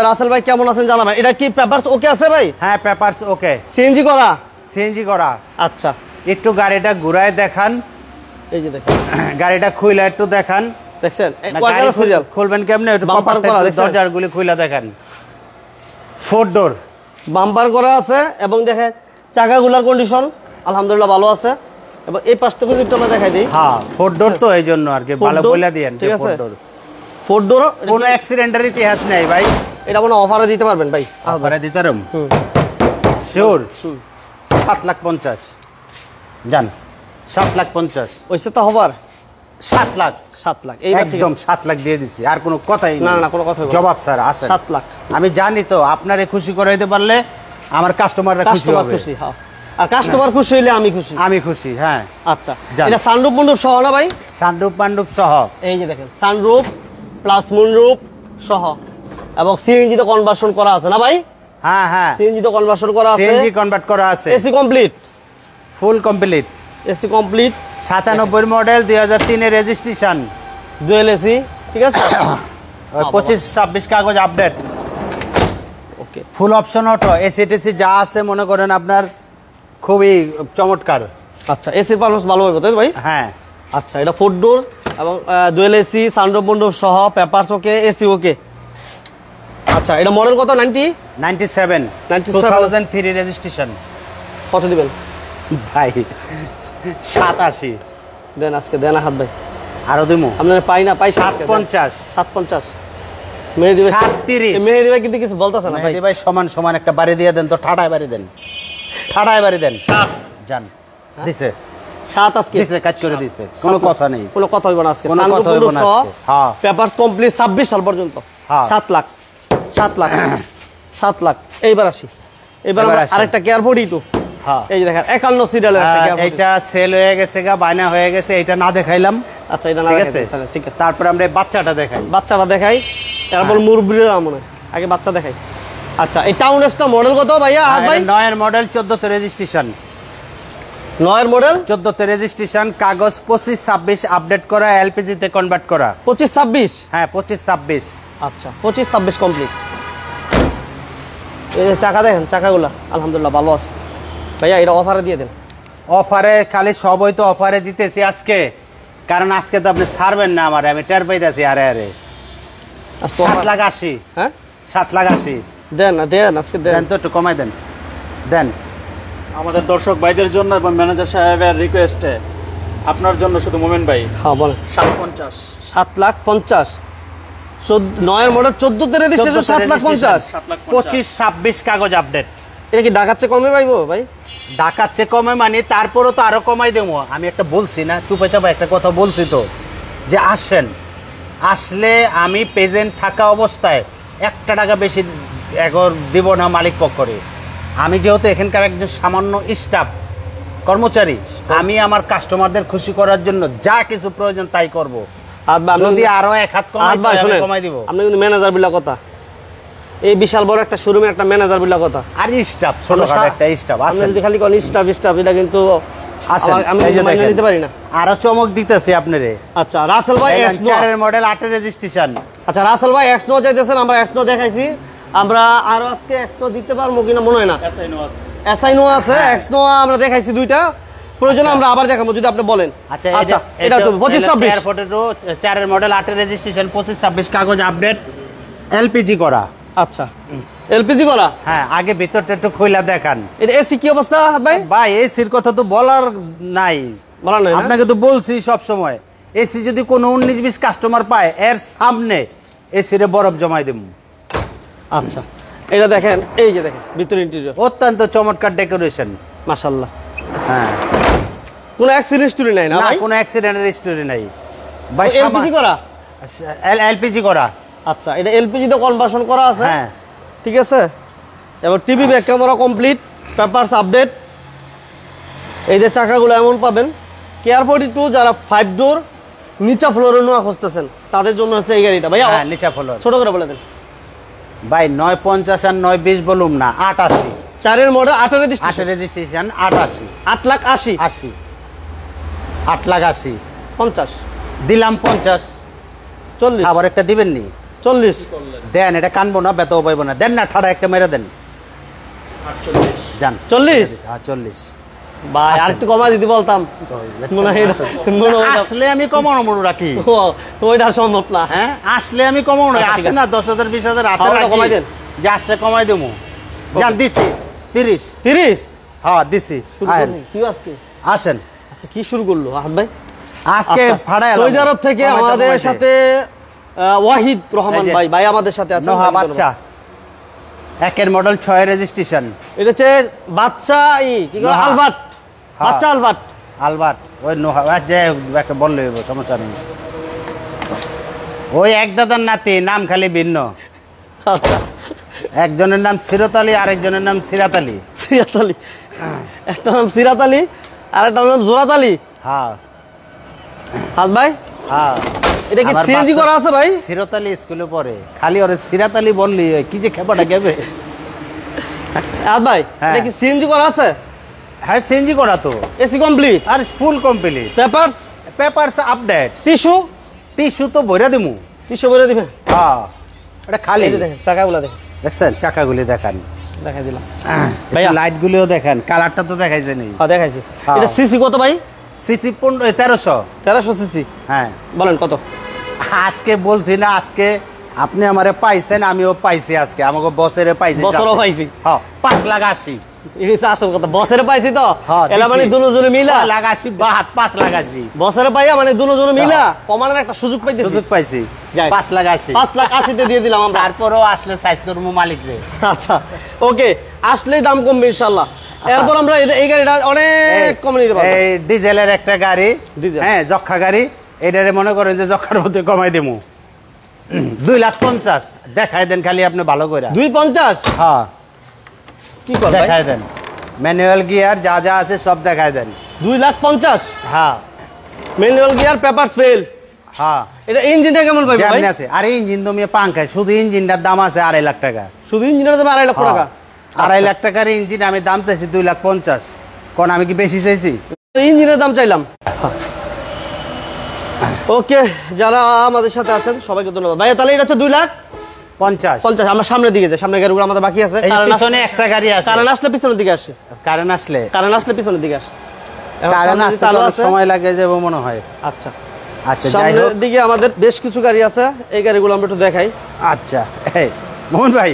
রাসেল ভাই কেমন আছেন জানাবেন। এটা কি পেপারস ওকে আছে ভাই? হ্যাঁ পেপারস ওকে, সিএনজি করা। সিএনজি করা। আচ্ছা একটু গাড়িটা ঘুরায় দেখান, এই যে দেখেন গাড়িটা খুইলা একটু দেখান। দেখছেন না, কয়টা গাড়ি সিরিয়াল? খুলবেন কেমনে? একটু বাম্পার করা, দেখছেন? দরজাগুলি খুইলা দেখান। 4 ডোর বাম্পার করা আছে এবং দেখেন চাকাগুলোর কন্ডিশন আলহামদুলিল্লাহ ভালো আছে। এবং এই পাশ থেকে একটু আমরা দেখাই দিই। হ্যাঁ 4 ডোর তো এই জন্য আর কি ভালো door, বলে দিয়েন। ঠিক আছে। 4 ডোর 4 ডোর। কোনো অ্যাক্সিডেন্টের ইতিহাস নেই ভাই। এটা মনে অফারে দিতে পারবেন ভাই? আপনারা দিতারম শিওর। 7,50,000 জান, 7,50,000 ওইসে তো হবার 7 লাখ 7 লাখ এইবার ঠিক একদম আছে। 7 লাখ দিয়ে দিছি, আর কোনো কথাই না নেই। না কোনো কথা জবাব স্যার আসেন। 7 লাখ আমি জানি তো আপনারে খুশি করাইতে পারলে আমার কাস্টমাররা খুশি কাস্টমার হবে। খুশি। হ্যাঁ আর কাস্টমার খুশি হইলে আমি খুশি। আমি খুশি, হ্যাঁ। আচ্ছা, যান। এটা সানরুফ মুনরুফ সহ না ভাই? সানরুফ মানরুফ সহ। এই যে দেখেন সানরুফ প্লাস মুনরুফ সহ, এবং সিএনজি তে কনভার্সন করা আছে না ভাই? হ্যাঁ হ্যাঁ, সিএনজি তে কনভার্সন করা আছে, সিএনজি কনভার্ট করা আছে, AC complete, full complete. AC complete, 97 model, 2003 এর রেজিস্ট্রেশন, ডুয়েল এসি, ঠিক আছে। 25-26 কাগজ আপডেট, ওকে, ফুল অপশন অটো, এসি টেসি যা আছে মনে করেন আপনার খুবই চমৎকার। আচ্ছা, এসি পারফরম্যান্স ভালো হবে তাই তো ভাই? হ্যাঁ। আচ্ছা, এটা 4 ডোর এবং ডুয়েল এসি, সানরুফ মুনরুফ সহ, পেপারস ওকে, এসি ওকে। আচ্ছা, এটা মডেল কত? 97 2003 রেজিস্ট্রেশন। কত দিবেন ভাই? 87। দেন আজকে, দেন হাত ভাই, আরো দিমু আপনার পাই না পাই 750 750। মেহেদি ভাই, 730। মেহেদি ভাই কিন্তু কিছু বলতেছে না ভাই। মেহেদি ভাই সমান সমান একটা বাড়ি দিয়ে দেন তো, ঠাড়ায় বাড়ি দেন, ঠাড়ায় বাড়ি দেন। জান দিছে 7 আজকে দিছে, কাজ করে দিছে, কোনো কথা নেই, কোনো কথা হইব না আজকে। কোনো কথা হইব না আজকে। হ্যাঁ, পেপারস কমপ্লিট 26 সাল পর্যন্ত। হ্যাঁ। 7 লাখ 7 লাখ 7 লাখ। এইবার আসি, এবার এবার আমরা আসি। আরেকটা কেয়ার 42। হ্যাঁ। এই যে দেখেন 51 সিরিয়ালের একটা কেয়ার 42। এটা সেল হয়ে গেছে গা, বায়না হয়ে গেছে, এটা না দেখাইলাম। আচ্ছা, এটা না ঠিক দেখাই আছে, তাহলে ঠিক আছে। তারপরে আমরা এই বাচ্চাটা দেখাই। বাচ্চাটা দেখাই, তারপর মুরব্বিরা মনে হয়, আগে বাচ্চা দেখাই। আচ্ছা, এই টাউন এক্সটা মডেল কত ভাইয়া? আর ভাই 9 এর মডেল, 14 তে রেজিস্ট্রেশন, 9 এর মডেল, 14 তে রেজিস্ট্রেশন, কাগজ 25-26 আপডেট করা, এলপিজি তে কনভার্ট করা। 25-26। হ্যাঁ, 25-26। আচ্ছা, 25-26 কমপ্লিট। এই যে চাকা দেখেন, চাকাগুলা আলহামদুলিল্লাহ ভালো আছে ভাইয়া। এটা অফারে দিয়ে দেন। অফারে খালি সবই তো অফারে দিতেছি আজকে, কারণ আজকে তো আপনি ছাড়বেন না আমার, আমি টের পাইতেছি। আরে আরে আজকে 7,80,000। হ্যাঁ, 7,80,000 দেন না, দেন আজকে দেন। দেন তো, একটু কমাই দেন, দেন। আমাদের দর্শক ভাইদের জন্য এবং ম্যানেজার সাহেবের রিকোয়েস্টে আপনার জন্য শুধু মোমেন ভাই হ্যাঁ বলেন। 750। 7,50,000। 9 এর মডেল, 14 তে রেজিস্ট্রেশন, 7,50,000। 750। 25-26 কাগজ আপডেট। এটা কি ঢাকার চেয়ে কমে পাইবো ভাই? ঢাকার চেয়ে কমে মানে, তারপরও তো আরো কমাই দেবো। আমি একটা বলছি না, চুপে চাপা একটা কথা বলছি তো, যে আসেন, আসলে আমি প্রেজেন্ট থাকা অবস্থায় 1 টাকা বেশি এখন দিব না মালিক পক্ষরে। আমি যেহেতু এখানকার একজন সামান্য স্টাফ কর্মচারী, আমি আমার কাস্টমারদের খুশি করার জন্য যা কিছু প্রয়োজন তাই করব। যদি আরো 1 হাত কমাই দিব। আপনি কিন্তু ম্যানেজার বিলা কথা, এই বিশাল বড় একটা শোরুমে একটা ম্যানেজার বিলা কথা। আর স্টাফ, ছোটখাটো একটা স্টাফ। আপনি যদি খালি কোন স্টাফ এটা কিন্তু আসেন, আমি এই যে মাইনে দেখেন। নিতে পারি না। আরো চমক দিতেছি আপনারে। আচ্ছা, রাসেল ভাই এক্স 4 এর মডেল, 8 এর রেজিস্ট্রেশন। আচ্ছা, রাসেল ভাই এক্স নো চাইতেছেন, আমরা এক্স নো দেখাইছি। আমরা আরো আজকে এক্স নো দিতে পারবো কিনা মনে হয় না। এসআই নো আছে, এক্স নো আমরা দেখাইছি 2টা, প্রয়োজনে আমরা আবার দেখাবো যদি আপনি বলেন। আচ্ছা, আচ্ছা, এটা তো 25-26 4 এর মডেল, 8 এর রেজিস্ট্রেশন, 25-26 কাগজ আপডেট, এলপিজি করা। আচ্ছা, এলপিজি করা। হ্যাঁ, আগে ভিতরটা একটু খুইলা দেখান। এটা এসি কি অবস্থা ভাই? ভাই এসির কথা তো বলার নাই, বলা নাই না? আপনাকে তো বলছি সব সময়, এসি যদি কোনো 19-20 কাস্টমার পায়, এর সামনে এসিরে বরফ জমাই দেব। আচ্ছা, এটা দেখেন, এই যে দেখেন ভিতরে ইন্টেরিয়র অত্যন্ত চমৎকার ডেকোরেশন, মাশাআল্লাহ। হ্যাঁ, কোনো অ্যাক্সিডেন্ট স্টোরি নাই না না ভাই? কোনো অ্যাক্সিডেন্টের স্টোরি নাই ভাই। এলপিজি করা। এলপিজি করা। আচ্ছা, এটা এলপিজি তে কনভার্সন করা আছে। হ্যাঁ, ঠিক আছে। এবার TV back camera complete, papers update. এই যে চাকাগুলো এমন পাবেন। কেয়ার 42 যারা 5 ডোর নিচা ফ্লোরে নোয়া খুঁজতেছেন তাদের জন্য হচ্ছে এই গাড়িটা ভাইয়া। হ্যাঁ, নিচা ফ্লোর। ছোট করে বলে দেন ভাই। 950 আর 920 বলুম না, 88। 4 এর মডেল, 8 এর রেজিস্ট্রেশন, 8 রেজিস্ট্রেশন, 88। 8,80,000। 80, 8,80,000 50 দিলাম। 50 40 আবার একটা দিবেন নি? 40 দেন, এটা কানবো না, বেতাও পাইবো না। দেন না, ঠাড়া একটা মেরে দেন। 48। যান 40 হ্যাঁ, 40 ভাই আর একটু কমা দিতে বলতাম মনে হয় আসলে আমি কমানো মনে রাখি। ওইটা সম্ভব না। হ্যাঁ, আসলে আমি কমানো আচ্ছা, ঠিক আসে আছে। না 10,000 20,000 হাতে হ্যাঁ, ওটা রাখি, কমাই দেন। যে আসলে কমাই দেবো। যান, দিছি 30। 30 হ্যাঁ, দিছি। আয়েন, কি আজকে আসেন। আচ্ছা, কি শুরু করলো আহাদ ভাই আজকে আচ্ছা, ভাড়া সৌদি আরব থেকে আমাদের সাথে ওয়াহিদ রহমান এই যে, ভাই আমাদের সাথে আছে। নোহা বাচ্চা, 1 এর মডেল, 6 এর রেজিস্ট্রেশন। এটা হচ্ছে বাচ্চা কি করে নোহা। আলবার্ট, হ্যাঁ। বাচ্চা আলবার্ট। আলবার্ট, ওই নোহা, যে একটা বললে সমস্যা নেই। ওই এক দাদার নাতি, নাম খালি ভিন্ন। আচ্ছা, একজনের নাম সিরত আলী, আরেকজনের নাম সিরাত আলী। সিরাত আলী, একটা নাম সিরাত আলী আর একটা নাম জোরাত আলী। হ্যাঁ হাত ভাই, হ্যাঁ, এটা কি আমার সিএনজি বাচ্চা করা আছে ভাই? সিরাত আলী স্কুলে পড়ে, খালি ওরে সিরাত আলী বললি কি যে খেপাটা গেবে। হাত ভাই, হ্যাঁ। এটা কি সিএনজি করা আছে? হ্যাঁ সিএনজি করা তো, এসি কমপ্লিট, আর full complete, papers papers update, tissue tissue তো ভরে দিমু। টিস্যু ভরে দিবেন? হ্যাঁ এটা খালি, এই যে দেখেন চাকাগুলো দেখেন, দেখছেন চাকাগুলি দেখান, দেখাই দিলাম। ভাইয়া লাইট গুলিও দেখেন, কালারটা তো দেখাইছে নেই। হ্যাঁ দেখাইছি। হ্যাঁ। এটা সিসি কত ভাই? সিসি 1300। 1300 সিসি। হ্যাঁ বলেন কত? আজকে বলছি না, আজকে আপনি আমারে পাইছেন, আমিও পাইছি, আজকে আমাকে বসেরে পাইছি, বছরও পাইছি। হ্যাঁ 5,80,000। এই হচ্ছে আসল কথা, বছরে পাইছি তো হ্যাঁ এলা মানে দুজনে মিলা 6,80,000 বাদ 5,80,000 বছরে পাইয়া মানে দুজনে মিলা কমানোর একটা সুযোগ পাইতেছি। সুযোগ পাইছি, যাই। 5,80,000। 5,80,000 দিয়ে দিলাম আমরা। তারপরেও আসলে সাইজ করবো মালিক রে। আচ্ছা ওকে, আসলেই দাম কমবে ইনশাআল্লাহ। এরপর আমরা এই গাড়িটা অনেক কমে নিতে পারবো। এই ডিজেলের একটা গাড়ি, ডিজেল। হ্যাঁ যক্ষা গাড়ি, এটারে মনে করেন যে যক্ষার মধ্যে কমাই দেবো 2,50,000। দেখাই দেন খালি আপনি ভালো করে। 250? হ্যাঁ কি করবে? দেখাই দেন, ম্যানুয়াল গিয়ার যা যা আছে সব দেখাই দেন। 2,50,000 হ্যাঁ ম্যানুয়াল গিয়ার, পেপার ফেল। হ্যাঁ এটা ইঞ্জিনটা কেমন পাইবে ভাই? যেমনি আছে, আর ইঞ্জিন তো মেয়ে পাঙ্খায়, শুধু ইঞ্জিনটার দাম আছে 2.5 লাখ টাকা। শুধু ইঞ্জিনের দাম 2.5 লক্ষ টাকা? 2.5 লাখ টাকার ইঞ্জিন আমি দাম চাইছি 2,50,000। কোন আমি কি বেশি চাইছি? ইঞ্জিনের দাম চাইলাম। ওকে, যারা আমাদের সাথে আছেন সবাইকে ধন্যবাদ ভাইয়া। তাহলে এটা হচ্ছে 2,50,000। আমরা সামনের দিকে যাই, সামনের গাড়িগুলো আমাদের বাকি আছে। এই পিছনে একটা গাড়ি আছে, কারণ আসলে পিছনের দিকে আসে, কারণ আসলে পিছনের দিকে আসে। এখন কারণ সামনে আসতে চালু তো আছে। সময় লাগে যাবে মনে হয়। আচ্ছা আচ্ছা যাই সামনের হোক, দিকে আমাদের বেশ কিছু গাড়ি আছে, এই গাড়িগুলো আমরা একটু দেখাই। আচ্ছা এই মোহন ভাই,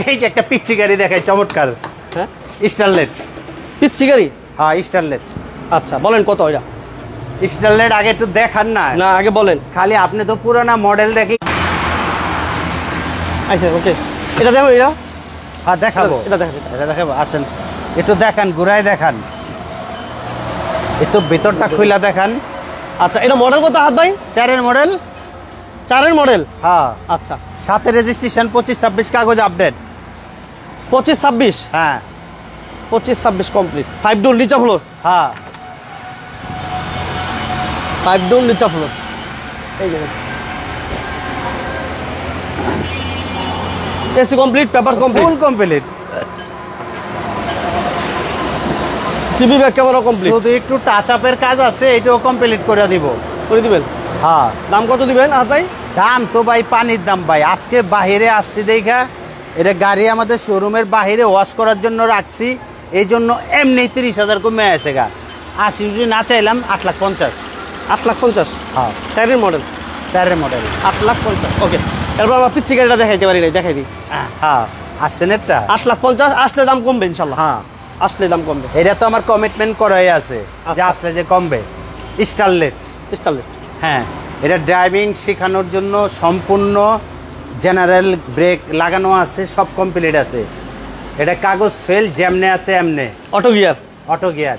এই যে একটা পিচ্ছি গাড়ি দেখাই চমৎকার, হ্যাঁ স্টারলেট। পিচ্ছি গাড়ি? হ্যাঁ স্টারলেট। আচ্ছা বলেন কত এটা? স্টারলেট আগে একটু দেখান না, না আগে বলেন। খালি আপনি তো পুরোনো মডেল দেখলে। আচ্ছা ওকে, এটা দেখো, এটা হ্যাঁ দেখাবো, এটা দেখেন। এটা দেখাবো, আসেন একটু দেখান, ঘুরাই দেখান, একটু ভিতরটা খুইলা দেখান। আচ্ছা এটা মডেল কত হাত ভাই? 4-এর মডেল। 4-এর মডেল? হ্যাঁ আচ্ছা 7-এর রেজিস্ট্রেশন, 25-26 কাগজ আপডেট। 25-26? হ্যাঁ 25-26 কমপ্লিট। 5 ডোর নিচা ফ্লোর? হ্যাঁ 5 ডোর নিচা ফ্লোর। এই যে AC complete, papers complete, full complete, TV back camera complete. শুধু একটু টাচ আপের কাজ আছে, এটাও কমপ্লিট করে দিব। করে দিবেন? হ্যাঁ দাম কত দিবেন হাত ভাই? দাম তো ভাই পানির দাম ভাই। আজকে বাহিরে আসছি দেখা, এটা গাড়ি আমাদের শোরুমের বাহিরে ওয়াশ করার জন্য রাখছি, এই জন্য এমনি 30,000 কমে আছে গা। 80 যদি না চাইলাম 8,50,000। 8,50,000? হ্যাঁ 4-এর মডেল, 4-এর মডেল। 8,50,000। ওকে, এরপর আমরা পিচ্ছি গাড়িটা দেখাইতে পারি নাই, দেখাই দিই। হ্যাঁ আসছেন একটা। 8,50,000 আসলে দাম কমবে ইনশাল্লাহ। হ্যাঁ আসলে দাম কমবে। এটা তো আমার কমিটমেন্ট করাই আছে যে আচ্ছা। আসলে যে কমবে। Starlet, Starlet. হ্যাঁ এটা ড্রাইভিং শেখানোর জন্য সম্পূর্ণ জেনারেল ব্রেক লাগানো আছে, সব কমপ্লিট আছে। এটা কাগজ ফেল, যেমনে আছে এমনে। Auto gear? অটো গিয়ার,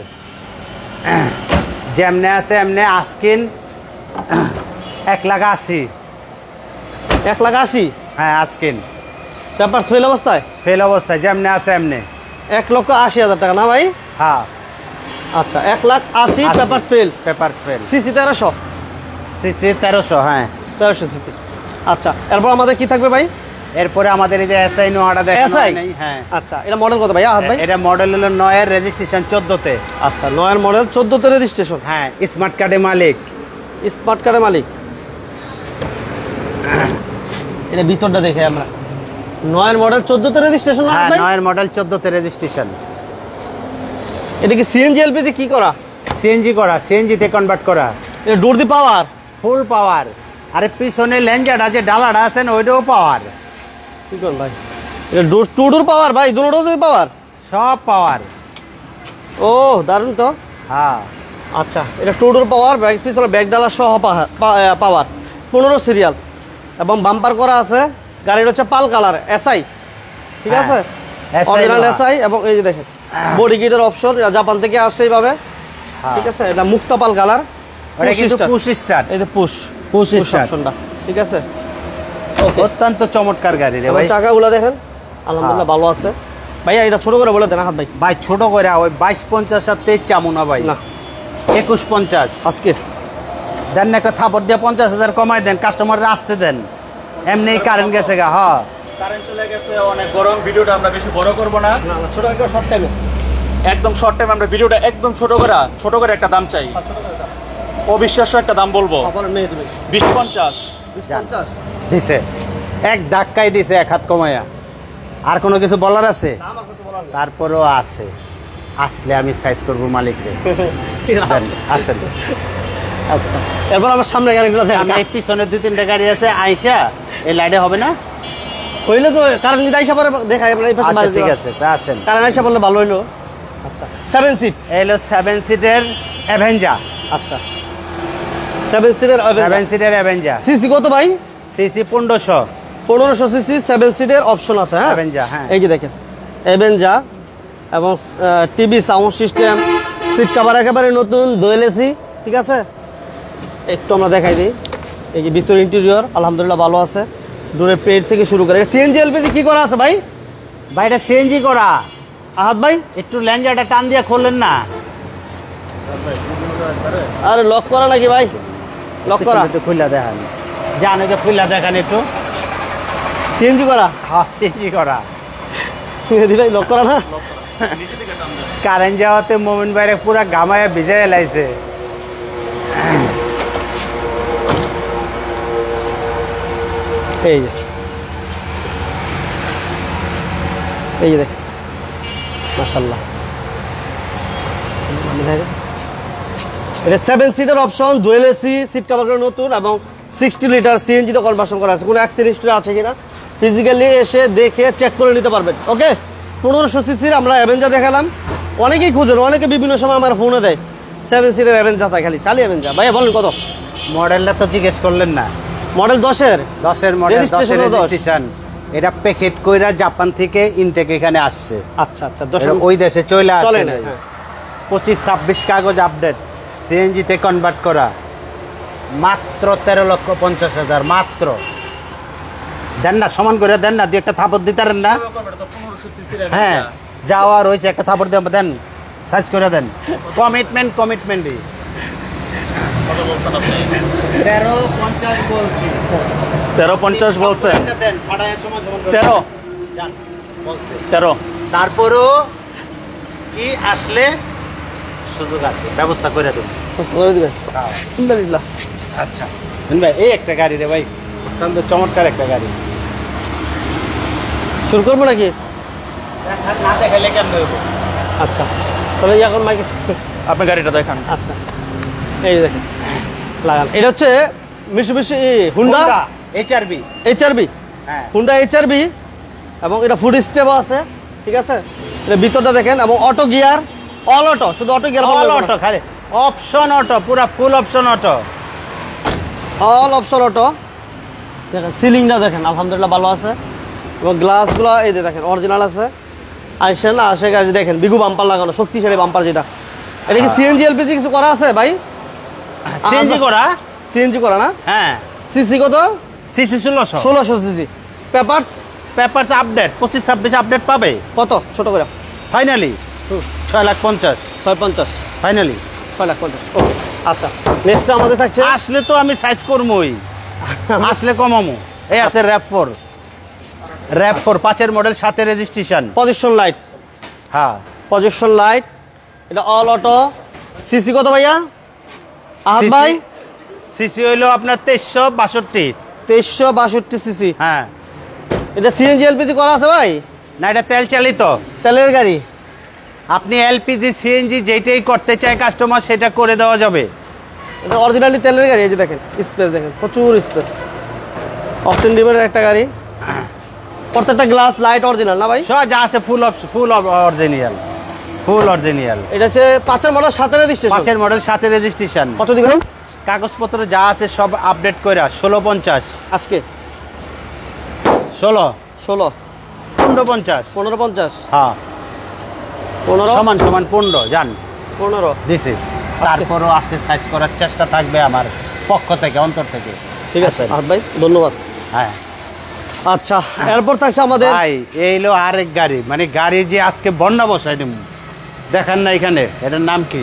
যেমনে আছে এমনে। আস্কিন 1,80,000। 1,80,000? হ্যাঁ আস্কিন পেপারস ফেল অবস্থায়? ফেল অবস্থায়, যেমনে আছে এমনে। 1,80,000 টাকা না ভাই? হ্যাঁ আচ্ছা 1,80,000 papers fail. Paper fail. CC 1300? CC 1300। হ্যাঁ 1300 সিসি। আচ্ছা এরপর আমাদের কি থাকবে ভাই? এরপরে আমাদের এই যে এসআই নোয়াটা দেখানো SI? নেই। হ্যাঁ আচ্ছা এটা মডেল কত ভাই হাত ভাই? এটা মডেল হলো 9-এর রেজিস্ট্রেশন 14-তে। আচ্ছা 9-এর মডেল, 14-তে রেজিস্ট্রেশন। হ্যাঁ স্মার্ট কার্ডে মালিক, স্মার্ট কার্ডের মালিক। এটা ভিতরটা দেখে আমরা। 9-এর মডেল, 14-তে রেজিস্ট্রেশন না হ্যাঁ ভাই? 9-এর মডেল 14-তে রেজিস্ট্রেশন। এটা কি সিএনজি এলপিজি কি করা? সিএনজি করা, সিএনজিতে কনভার্ট করা। এটা ডোর দি পাওয়ার? ফুল পাওয়ার। আরে পিছনে লেঞ্জাটা যে ডালাটা আছে না, ওইটাও পাওয়ার। কি করেন ভাই? এটা ডোর টু ডোর পাওয়ার ভাই, দুটোতে পাওয়ার? সব পাওয়ার। ও দারুণ তো। হ্যাঁ আচ্ছা এটা টু ডোর পাওয়ার, ব্যাক পিছনে ব্যাক ডালা সহ পাওয়ার, 15 সিরিয়াল এবং বাম্পার করা আছে। গাড়ির হচ্ছে পাল কালার, এসআই, ঠিক আছে? SI অরিজিনাল লোহা। এসআই। এবং এই যে দেখেন বডি কিটের অপশন, এটা জাপান থেকে আসছে এইভাবে, ঠিক আছে? এটা মুক্তা পাল কালার। ওটা কিন্তু পুশ স্টার্ট। এই যে পুশ স্টার্ট অপশনটা, ঠিক আছে? অত্যন্ত চমৎকার গাড়ি রে ভাই। চাকাগুলো দেখেন আলহামদুলিল্লাহ ভালো আছে। ভাইয়া এটা ছোট করে বলে দেন হাত ভাই। ভাই ছোট করে ওই 2250 আর 23 চামু না ভাই, না 2150 আজকে দেন না, একটা থাপড় দিয়ে 50,000 কমাই দেন, কাস্টমাররা আসতে দেন, এমনি কারেন্ট গেছে গা। হ্যাঁ কারেন্ট চলে গেছে, অনেক গরম, ভিডিওটা আমরা বেশি বড় করব না, না না ছোট করে শর্ট টাইমে একদম শর্ট টাইম আমরা ভিডিওটা একদম ছোট করে একটা দাম চাই, অবিশ্বাস্য একটা দাম বলবো, তারপরে মেয়ে দিবে 2050। 50 দিছে, এক ধাক্কায় দিছে, এক হাত কমায়া। আর কোনো কিছু বলার আছে? আমার কিছু বলার নেই। তারপরেও আছে, আসলে আমি সাইজ করবো মালিকরে। দেন, আসেন। আচ্ছা এরপর আমার সামনে গাড়িগুলো আমি এই পিছনে 2-3টা গাড়ি আছে, আইসা এই লাইটে হবে না? হইলে তো কারণ যদি আইসা পরে দেখাই আমরা এই পাশে আচ্ছা ঠিক আছে, তা আসেন। কারণ আইসা বললে ভালো হইলো। আচ্ছা 7 সিট, এই হলো 7 সিটের অ্যাভেঞ্জার। আচ্ছা 7 সিটের 7 সিটের অ্যাভেঞ্জার, সিসি কত ভাই? সিসি 1500। 1500 সিসি 7 সিটের অপশন আছে। হ্যাঁ অ্যাভেঞ্জার, হ্যাঁ। এই যে দেখেন অ্যাভেঞ্জার এবং TV sound system, seat cover একেবারে নতুন, দোয়েল এসি, ঠিক আছে। একটু আমরা দেখাই দিই, এই যে ভিতর ইন্টেরিয়র আলহামদুলিল্লাহ ভালো আছে, ডোরের পেট থেকে শুরু করে। সিএনজি এলপিজি কি করা আছে ভাই? ভাই এটা সিএনজি করা। আহাত ভাই একটু ল্যাঞ্জাটা টান দিয়ে খুললেন না? আরে লক করা নাকি ভাই? লক করা, একটু খুলে দেখান, জানো যে খুলে দেখান একটু। সিএনজি করা, হ্যাঁ সিএনজি করা। দি ভাই লক করা না? কারেন্ট যাওয়াতে মোমিন বাইরে পুরা গামায়া ভিজাই লাইছে। এই যে এই যে দেখ মাশাআল্লাহ, এটা 7 seater option, dual AC, seat কভারগুলো নতুন এবং 60 লিটার সিএনজি তে কনভার্সন করা আছে। কোনো অ্যাক্সিডেন্ট হিস্ট্রি আছে কিনা ফিজিক্যালি এসে দেখে চেক করে নিতে পারবেন। ওকে 1500 সিসির আমরা অ্যাভেঞ্জার দেখালাম, অনেকেই খুঁজেন, অনেকে বিভিন্ন সময় আমার ফোনে দেয় 7 সিটার অ্যাভেঞ্জার, তাই খালি চালি অ্যাভেঞ্জার। ভাইয়া বলেন কত? মডেলটা তো জিজ্ঞেস করলেন না। মডেল 10-এর 10-এর মডেল, 10-এর Registration ও 10 রেজিস্ট্রেশন। এটা প্যাকেট কইরা জাপান থেকে ইনটেক এখানে আসছে। আচ্ছা আচ্ছা 10 এটা ওই দেশে চলে আসে চলে না। নাই। 25-26 কাগজ আপডেট, সিএনজি তে কনভার্ট করা, মাত্র 13,50,000 মাত্র। দেন না, সমান করে দেন না, দিয়ে একটা থাপড় দিতারেন না? 1500 সিসির হ্যাঁ যাওয়া রয়েছে, একটা থাপড় দিয়ে দেন, সাইজ করে দেন। কমিটমেন্টই 1350 বলছি। 1350 বলছেন? দেন, ফাটায় সমান সমান করে 13 দেন, বলছে। 13 তারপরও কি আসলে সুযোগ আছে, ব্যবস্থা করে দেব। করে দিবেন আলহামদুলিল্লাহ। আচ্ছা ভাই, এই একটা গাড়ি রে ভাই, অত্যন্ত চমৎকার একটা গাড়ি। শুরু করবো নাকি? না দেখাইলে কেমন হইব? আচ্ছা তাহলে এখন মাইকে, আপনি গাড়িটা দেখান। আচ্ছা এই যে দেখেন লাগান, এটা হচ্ছে মিশুবিশি হুন্ডা এইচআরবি। এইচআরবি, হ্যাঁ হুন্ডা এইচআরবি, এবং এটা ফুড স্টেপও আছে, ঠিক আছে। এটা ভিতরটা দেখেন, এবং অটো গিয়ার, অল অটো, শুধু অটো গিয়ার, অল অটো, খালি অপশন অটো, পুরা full option auto, all option auto. দেখেন সিলিংটা দেখেন আলহামদুলিল্লাহ ভালো আছে, এবং গ্লাসগুলো এই যে দেখেন অরিজিনাল আছে। আসে না আসে গাড়ি দেখেন, বিগু বাম্পার লাগানো, শক্তিশালী বাম্পার যেটা। এটা কি সিএনজি এলপিজি কিছু করা আছে ভাই? সিএনজি করা। সিএনজি করা না? হ্যাঁ সিসি কত? CC 1600। 1600 CC. Papers papers update 25-26 update পাবে। কত ছোট করে? Finally 6,50,000 650, finally 650। ওকে আচ্ছা, নেক্সট আমাদের থাকছে, আসলে তো আমি সাইজ করবই, আসলে কমামু। এই আছে র‍্যাপ4, 5-এর মডেল, 7-এর রেজিস্ট্রেশন। পজিশন লাইট, হ্যাঁ পজিশন লাইট, এটা অল অটো। সিসি কত ভাইয়া আহাত ভাই? সিসি হইলো আপনার 2362। 2362 সিসি। হ্যাঁ এটা সিএনজি এলপিজি করা আছে ভাই? না, এটা তেল চালিত। তেলের গাড়ি। আপনি এলপিজি সিএনজি যেটাই করতে চায় কাস্টমার, সেটা করে দেওয়া যাবে। এটা অরিজিনালি তেলের গাড়ি। এই যে দেখেন স্পেস দেখেন, প্রচুর স্পেস। অপশন ডিমের একটা গাড়ি, প্রত্যেকটা গ্লাস লাইট অরিজিনাল না ভাই? সব যা আছে ফুল অরিজিনাল, ফুল অরিজিনাল। এটা হচ্ছে 5-এর মডেল, 7-এর রেজিস্ট্রেশন। 5-এর মডেল, 7-এর রেজিস্ট্রেশন। কত দিবেন? কাগজপত্র যা আছে সব আপডেট করে 1650 আজকে 16 1550 1550। হ্যাঁ 15 সমান 15 জান 15 দিছি। তারপরও আজকে সাইজ করার চেষ্টা থাকবে আমার পক্ষ থেকে, অন্তর থেকে। ঠিক আছে আহাত ভাই, ধন্যবাদ। হ্যাঁ আচ্ছা, এরপর থাকছে আমাদের ভাই এই হলো আরেক গাড়ি, মানে গাড়ি যে আজকে বন্যা বসাই দেব, দেখেন না এখানে, এটার নাম কি?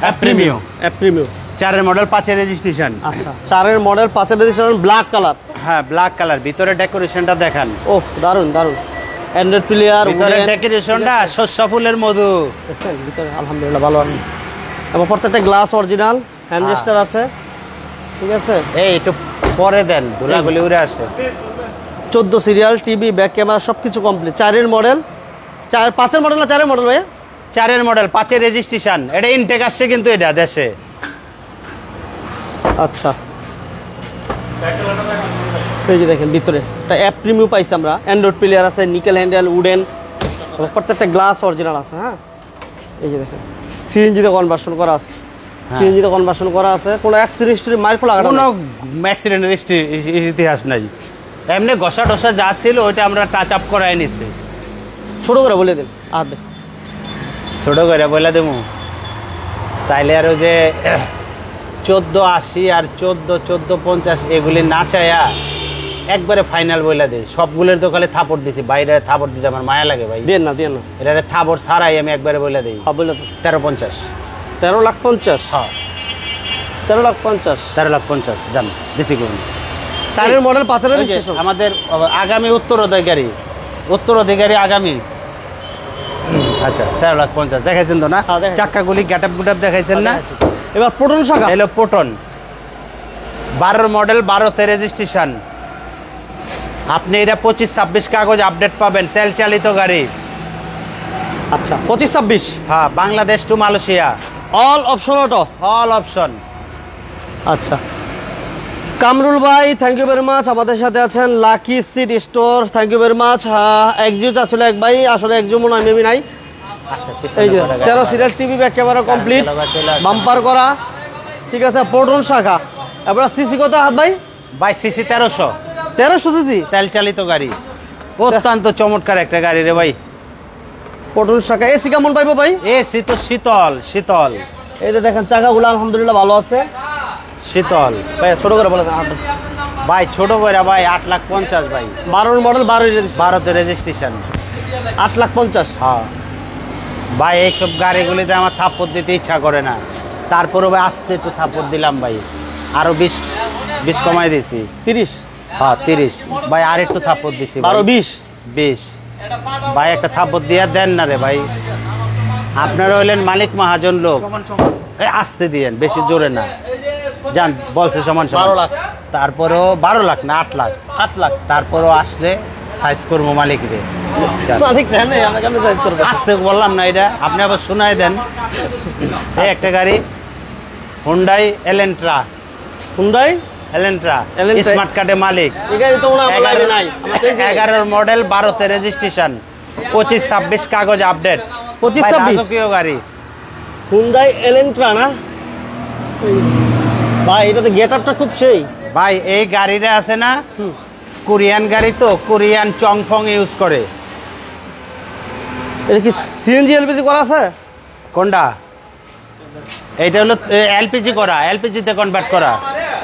অ্যাপ্রিমিও। অ্যাপ্রিমিও 4-এর মডেল, 5-এর রেজিস্ট্রেশন। আচ্ছা, 4-এর মডেল, 5-এর রেজিস্ট্রেশন, ব্ল্যাক কালার। হ্যাঁ, ব্ল্যাক কালার। ভিতরে ডেকোরেশনটা দেখেন, ওহ দারুন দারুন। অ্যান্ড্রয়েড প্লেয়ার, ভিতরে ডেকোরেশনটা শস্য ফুলের মধু। দেখছেন ভিতরে আলহামদুলিল্লাহ ভালো আছে। এবং প্রত্যেকটা গ্লাস অরিজিনাল, হ্যান্ড রেস্টার আছে, ঠিক আছে। এই একটু পরে দেন, ধুলাগুলি উড়ে আসে। 14 সিরিয়াল, টিভি, ব্যাক ক্যামেরা সবকিছু কমপ্লিট। 4-এর মডেল, 5-এর মডেল না 4-এর মডেল ভাইয়া? 4-এর মডেল, 5-এর রেজিস্ট্রেশন। এটা ইনটেক আসছে কিন্তু এটা দেশে। আচ্ছা, এই যে দেখেন ভিতরে একটা অ্যাপ প্রিমিয়াম পাইছি আমরা। অ্যান্ড্রয়েড প্লেয়ার আছে, নিকেল হ্যান্ডেল, উডেন, প্রত্যেকটা গ্লাস অরিজিনাল আছে। হ্যাঁ, এই যে দেখেন সিএনজিতে কনভার্সন করা আছে, সিএনজিতে কনভার্সন করা আছে। কোনো অ্যাক্সিডেন্ট হিস্টরি মাইর ফোলা কোনো অ্যাক্সিডেন্টের ইতিহাস নাই। এমনি ঘষা টসা যা ছিল ওইটা আমরা টাচ আপ করাই নিচ্ছি। ছোট করে বলে দিন আদে, ছোট করে বলে দেবো তাইলে আর ওই যে 1480 আর 1450 এগুলি না চাইয়া একবারে ফাইনাল বইলা দেয়। সবগুলোর তো খালি থাপড় দিছি, বাইরে থাপড় দিতে আমার মায়া লাগে ভাই। দেন না দেন না, এটা থাপড় ছাড়াই আমি একবারে বইলা দিই। হ্যাঁ বলে 1350। 13,50,000। হ্যাঁ, 13,50,000। 1350 জান দিছি কোন। 4-এর মডেল, 5-এর রেজিস্ট্রেশন। আমাদের আগামী উত্তরাধিকারী আগামী। আচ্ছা, 13,50,000 দেখাইছেন তো না? হ্যাঁ, দেখাইছি। চাক্কাগুলি গ্যাটাপ গুটাপ দেখাইছেন না? এবার প্রোটন শাখা, এলো পটন 12-এর মডেল, 12-তে রেজিস্ট্রেশন। আপনি এটা 25-26 কাগজ আপডেট পাবেন, তেল চালিত গাড়ি। আচ্ছা 25-26। হ্যাঁ, Bangladesh two Malaysia, all option auto. All option. আচ্ছা, কামরুল ভাই থ্যাংক ইউ ভেরি মাচ, আমাদের সাথে আছেন। Lucky seat store thank you very much. একজিও আসলে এক ভাই, আসলে একজিও মনে হয় মেবি নাই। এই যে 13 serial, TV, back camera complete, bumper করা, ঠিক আছে। পটন শাখা। এবার সিসি কত হাত ভাই? বাই সিসি 1300, 1300 সিসি তেল চালিত গাড়ি। অত্যন্ত চমৎকার একটা গাড়ি রে ভাই। পটন শাখা। এসি কেমন পাইবো ভাই? এসি তো শীতল শীতল। এই যে দেখেন চাকাগুলো আলহামদুলিল্লাহ ভালো আছে, শীতল। ভাই ছোট করে বলে দেন হাত। ভাই ছোট করে ভাই 8,50,000 ভাই। 12-এর মডেল, 12-এর রেজিস্ট্রেশন, 12-তে রেজিস্ট্রেশন, 8,50,000। হ্যাঁ ভাই, এইসব গাড়িগুলিতে আমার থাপ্পড় দিতে ইচ্ছা করে না, তারপরে ভাই আস্তে একটু থাপ্পড় দিলাম ভাই, আরো 20 কমাই দিছি। 30, হ্যাঁ 30 ভাই, আর একটু থাপ্পড় দিছি 12, 20 ভাই। একটা থাপ্পড় দিয়ে দেন না রে ভাই, আপনারা হইলেন মালিক মহাজন লোক। আস্তে দিয়েন, বেশি জোরে না। যান বলছে সমান 12 লাখ। তারপরেও 12 লাখ না 8 লাখ, 8 লাখ। তারপরেও আসলে সাইজ করবো মালিক রে। মালিক দেন না, আমরা কেমনে সাইজ করব? আসতে বললাম না এটা, আপনি আবার শোনাই দেন। এই একটা গাড়ি Hyundai Elantra, Hyundai Elantra Elantra. Smart কার্ডে মালিক। এই গাড়ি তো মনে হয় আমার লাইভে নাই। 11-এর মডেল, 12-তে রেজিস্ট্রেশন, 25-26 কাগজ আপডেট। 25-26 রাজকীয় গাড়ি। হুন্ডাই এলেন্ট্রা না ভাই? এটা তো গেট আপটা খুব সেই ভাই। এই গাড়িটা আছে না, কোরিয়ান গাড়ি তো, কোরিয়ান চংফং ইউজ করে। এটা কি সিএনজি এলপিজি করা আছে? কোনটা? এইটা হলো এলপিজি করা, এলপিজি তে কনভার্ট করা।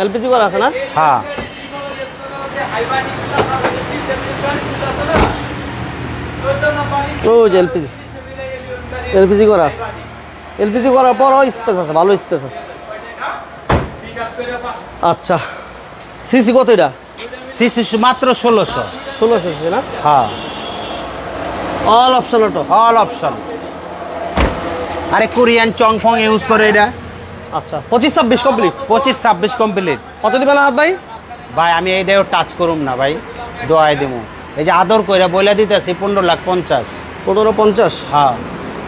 এলপিজি করা আছে না? হ্যাঁ, ও যে এলপিজি, এলপিজি করা আছে। এলপিজি করার পরও স্পেস আছে, ভালো স্পেস আছে। আচ্ছা, সিসি কত এটা? সিসি মাত্র 1600। 1600 সিসি না? হ্যাঁ, all option auto, all option. আরে কোরিয়ান চংফং ইউজ করে এটা। আচ্ছা 25-26 কমপ্লিট, 25-26 কমপ্লিট। কত দিবেন হাত ভাই? ভাই আমি এইটাও টাচ করুম না ভাই, দোয়াই দিব। এই যে আদর কইরা বলে দিতেছি 15,50,000। 15,50। হ্যাঁ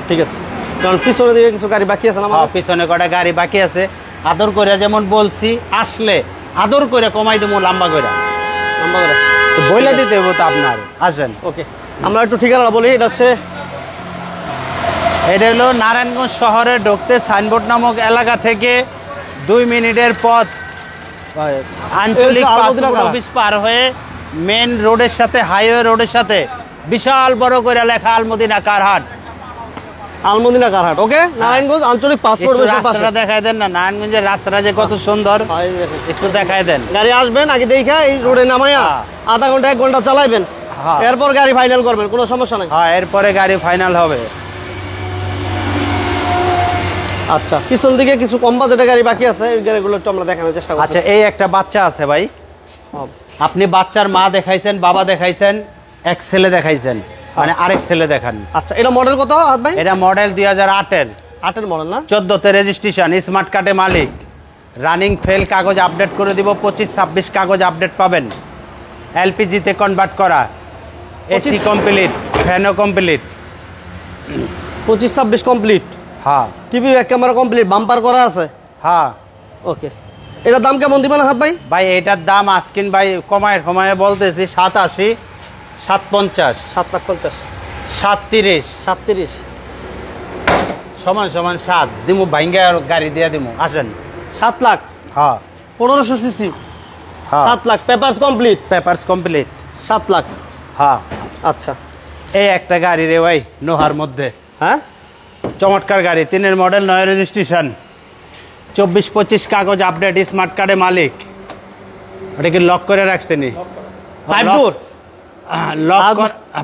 ঠিক আছে, কারণ পিছনে দিকে কিছু গাড়ি বাকি আছে না হ্যাঁ, আমাদের? পিছনে কটা গাড়ি বাকি আছে। আদর কইরা যেমন বলছি, আসলে আদর কইরা কমাই দেবো লম্বা কইরা। নাম্বার করে তো বলে দিতে হবে তো আপনার। আসেন, ওকে, আমরা একটু ঠিকানা বলি। এটা হচ্ছে এটা হলো নারায়ণগঞ্জ শহরে ঢুকতে সাইনবোর্ড নামক এলাকা থেকে 2 মিনিটের পথ, আঞ্চলিক অফিস পার হয়ে মেন রোডের সাথে, হাইওয়ে রোডের সাথে বিশাল বড় করে লেখা আলমদিনা কারহাট। আলমদিনা কারহাট, ওকে, নারায়ণগঞ্জ আঞ্চলিক পাসপোর্ট একটু অফিসের পাশে। রাস্তাটা দেখায় দেন না, নারায়ণগঞ্জের রাস্তাটা যে কত সুন্দর, একটু দেখায় দেন। গাড়ি আসবেন আগে দেখা এই রোডে নামাইয়া হ্যাঁ। আধা ঘন্টা 1 ঘন্টা চালাইবেন, হ্যাঁ। এরপর গাড়ি ফাইনাল করবেন, কোনো সমস্যা নাই। হ্যাঁ, এরপরে গাড়ি ফাইনাল হবে। আচ্ছা, পিছন দিকে কিছু কম বাজেটের গাড়ি বাকি আছে, এই গাড়িগুলো একটু আমরা দেখানোর চেষ্টা করছি। আচ্ছা, এই একটা বাচ্চা আছে ভাই, হ্যাঁ। আপনি বাচ্চার মা দেখাইছেন, বাবা দেখাইছেন, এক ছেলে দেখাইছেন, মানে আরেক ছেলে দেখান। আচ্ছা, এটা মডেল কত হাত ভাই? এটা মডেল 2008-এর, 8 এর মডেল না? 14তে রেজিস্ট্রেশন, স্মার্ট কার্ডে মালিক, রানিং ফেল কাগজ আপডেট করে দিব, 25-26 কাগজ আপডেট পাবেন, এলপিজিতে কনভার্ট করা, এসি কমপ্লিট, ফ্যানও কমপ্লিট। 25-26 কমপ্লিট, হ্যাঁ TV back camera complete, bumper করা আছে, হ্যাঁ। ওকে। এটার দাম কেমন দিবেন হাত ভাই? ভাই এটার দাম আজকিন ভাই কমায় বলতেছি 87, 750, 7,50,000, 37, 37, সমান 7 দিমু, ভাঙ্গা গাড়ি দিয়ে দিমু, আসেন। 7 লাখ, হ্যাঁ 1500 সিসি, হ্যাঁ, 7 lakh, papers complete, papers complete, 7 lakh. হ্যাঁ। আচ্ছা, এই একটা গাড়ি রে ভাই, নোহার মধ্যে, হ্যাঁ, চমৎকার গাড়ি, 3-এর মডেল, 9 রেজিস্ট্রেশন, 24-25 কাগজ আপডেট, স্মার্ট কার্ডে মালিক। ওটা কি লক করে রাখছেনি? 5 ডোর, লক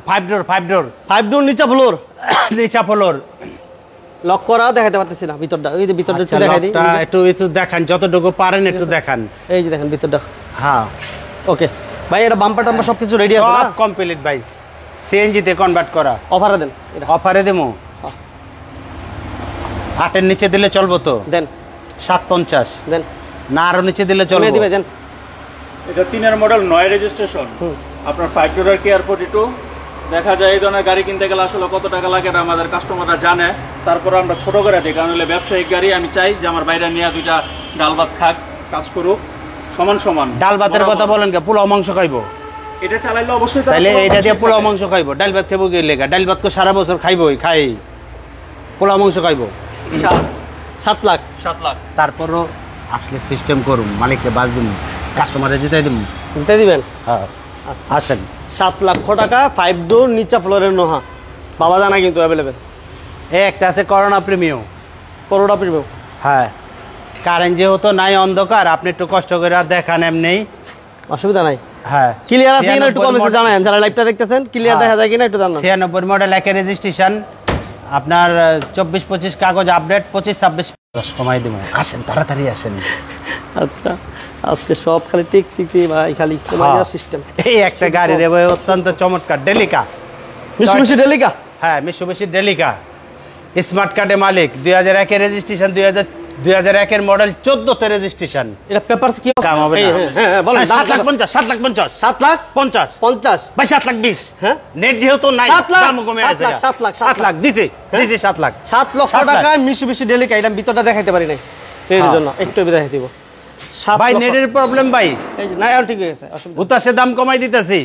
5 ডোর, 5 ডোর, 5 ডোর, নিচা ফ্লোর, নিচা ফ্লোর। লক করা দেখাতে পারতেছি না ভিতরটা, ওই যে ভিতরটা একটু আচ্ছা, দেখাই দিই, লকটা একটু দেখান, যতটুকু পারেন একটু দেখান। এই যে দেখেন ভিতরটা, হ্যাঁ, ওকে ভাই। এটা বাম্পার টাম্পার সবকিছু রেডি আছে না? সব কমপ্লিট ভাই, সিএনজিতে কনভার্ট করা। অফারে দেন এটা, অফারে দেবো, হ্যাঁ। 8-এর নিচে দিলে চলবো তো? দেন 750, দেন, না আরো নিচে দিলে চলে চলবে? দিবে, দেন। এটা 3-এর মডেল, 9 রেজিস্ট্রেশন, আপনার 5 ডোরের কেয়ার 42। দেখা যায় এই ধরনের গাড়ি কিনতে গেলে আসলে কত টাকা লাগে এটা আমাদের কাস্টমাররা জানে, তারপরে আমরা ছোট করে দিই, কারণ হলে ব্যবসায়িক গাড়ি। আমি চাই যে আমার বাইরে নিয়ে 2টা ডাল ভাত খাক, কাজ করুক সমান। ডাল ভাতের কথা বলেন কে? পোলাও মাংস খাইবো? এটা চালাইলে অবশ্যই তারা তাইলে পোলাও এটা দিয়ে মাংস পোলাও খাবে। মাংস খাইবো, ডাল ভাত খাইবো কি লেগা? ডাল ভাত সারা বছর খাইবই, পোলাও মাংস খাইবো। 7 লাখ, 7 লাখ। তারপরও আসলে সিস্টেম করুন, মালিককে বাস দিন, কাস্টমারে জিতাই দিন। দিতে দিবেন। হ্যাঁ, আসেন। 7 লক্ষ টাকা, 5 ডোর, নিচা ফ্লোরের নোহা, বাবা জানা কিন্তু অ্যাভেলেবেল। এই একটা আছে করোনা প্রিমিয়াম, করোনা প্রিমিয়াম, হ্যাঁ। কারেন্ট যেহেতু নাই, অন্ধকার, আপনি একটু কষ্ট করে দেখান, এমনি অসুবিধা নাই। হ্যাঁ। ক্লিয়ার আছে কিনা একটু কমেন্টে জানান, যারা লাইভটা দেখতেছেন ক্লিয়ার দেখা যায় কিনা একটু জানান। 96 মডেল, 1-এর রেজিস্ট্রেশন, আপনার 24-25 কাগজ আপডেট, 25-26 কমাই দেবো। আসেন, তাড়াতাড়ি আসেন। আচ্ছা, আজকে সব খালি টিক টিক ভাই, খালি কমাইয়ার সিস্টেম। এই একটা গাড়ি রে ভাই, অত্যন্ত চমৎকার, ডেলিকা, মিশুমিশু ডেলিকা, হ্যাঁ মিশুমিশি ডেলিকা, স্মার্ট কার্ডে মালিক, 2001-এর রেজিস্ট্রেশন, 2001-এর মডেল, 14তে রেজিস্ট্রেশন। এটা পেপারস কি কাম হবে না? হ্যাঁ বলেন। 7,50,000, 7,50,000, 7 লাখ 50 50, ভাই 7,20,000। হ্যাঁ, নেট যেহেতু নাই, 7 লাখ, দাম কমে 7 আছে। লাখ, 7 লাখ, 7 লাখ দিছে, 7 লাখ। 7 লক্ষ 7 লাখ। টাকায় মিশুমিশু ডেলিকা, এটা ভিতরটা দেখাইতে পারি নাই এর হ্যাঁ। জন্য, একটু দেখাই দিব। 7 ভাই লক্ষ, নেটের প্রবলেম ভাই, এই যে না, আর ঠিক হয়ে গেছে, অসুবিধা। হুতাশে দাম কমাই দিতেছি।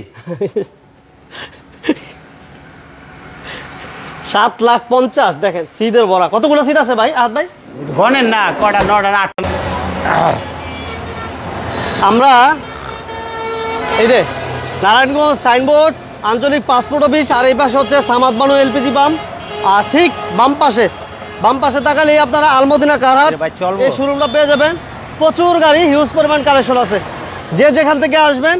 7,50,000 দেখেন, সিটের ভরা, কতগুলো সিট আছে ভাই হাত ভাই? গনেন না, কটা, 9টা না 8টা। আমরা এই যে নারায়ণগঞ্জ সাইনবোর্ড, আঞ্চলিক পাসপোর্ট অফিস, আর এই পাশে হচ্ছে সামাদ বানু এলপিজি পাম্প, আর ঠিক বাম পাশে তাকালেই আপনারা আলমদিনা কারহাট ভাই চলবো। এই শোরুমটা পেয়ে যাবেন। প্রচুর গাড়ি, হিউজ পরিমাণ কালেকশন আছে। যে যেখান থেকে আসবেন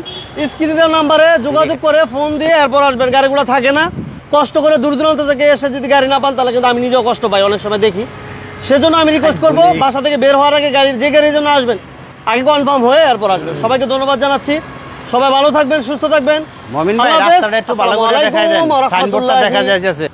স্ক্রিনের নাম্বারে যোগাযোগ করে ফোন দিয়ে এরপর আসবেন, গাড়িগুলো থাকে না। কষ্ট করে দূর দূরান্ত থেকে এসে যদি গাড়ি না পান তাহলে কিন্তু আমি নিজেও কষ্ট পাই, অনেক সময় দেখি। সেজন্য আমি রিকোয়েস্ট করবো, বাসা থেকে বের হওয়ার আগে যে গাড়ির জন্য আসবেন আগে কনফার্ম হয়ে এরপর আসবেন। সবাইকে ধন্যবাদ জানাচ্ছি, সবাই ভালো থাকবেন, সুস্থ থাকবেন। মমিন ভাই, আল্লাহ হাফেজ। রাস্তাটা একটু ভালো করে আসসালামু দেখাই দেন, আলাইকুম ওয়া সাইনবোর্ডটা দেখা রাহমাতুল্লাহি যাচ্ছে।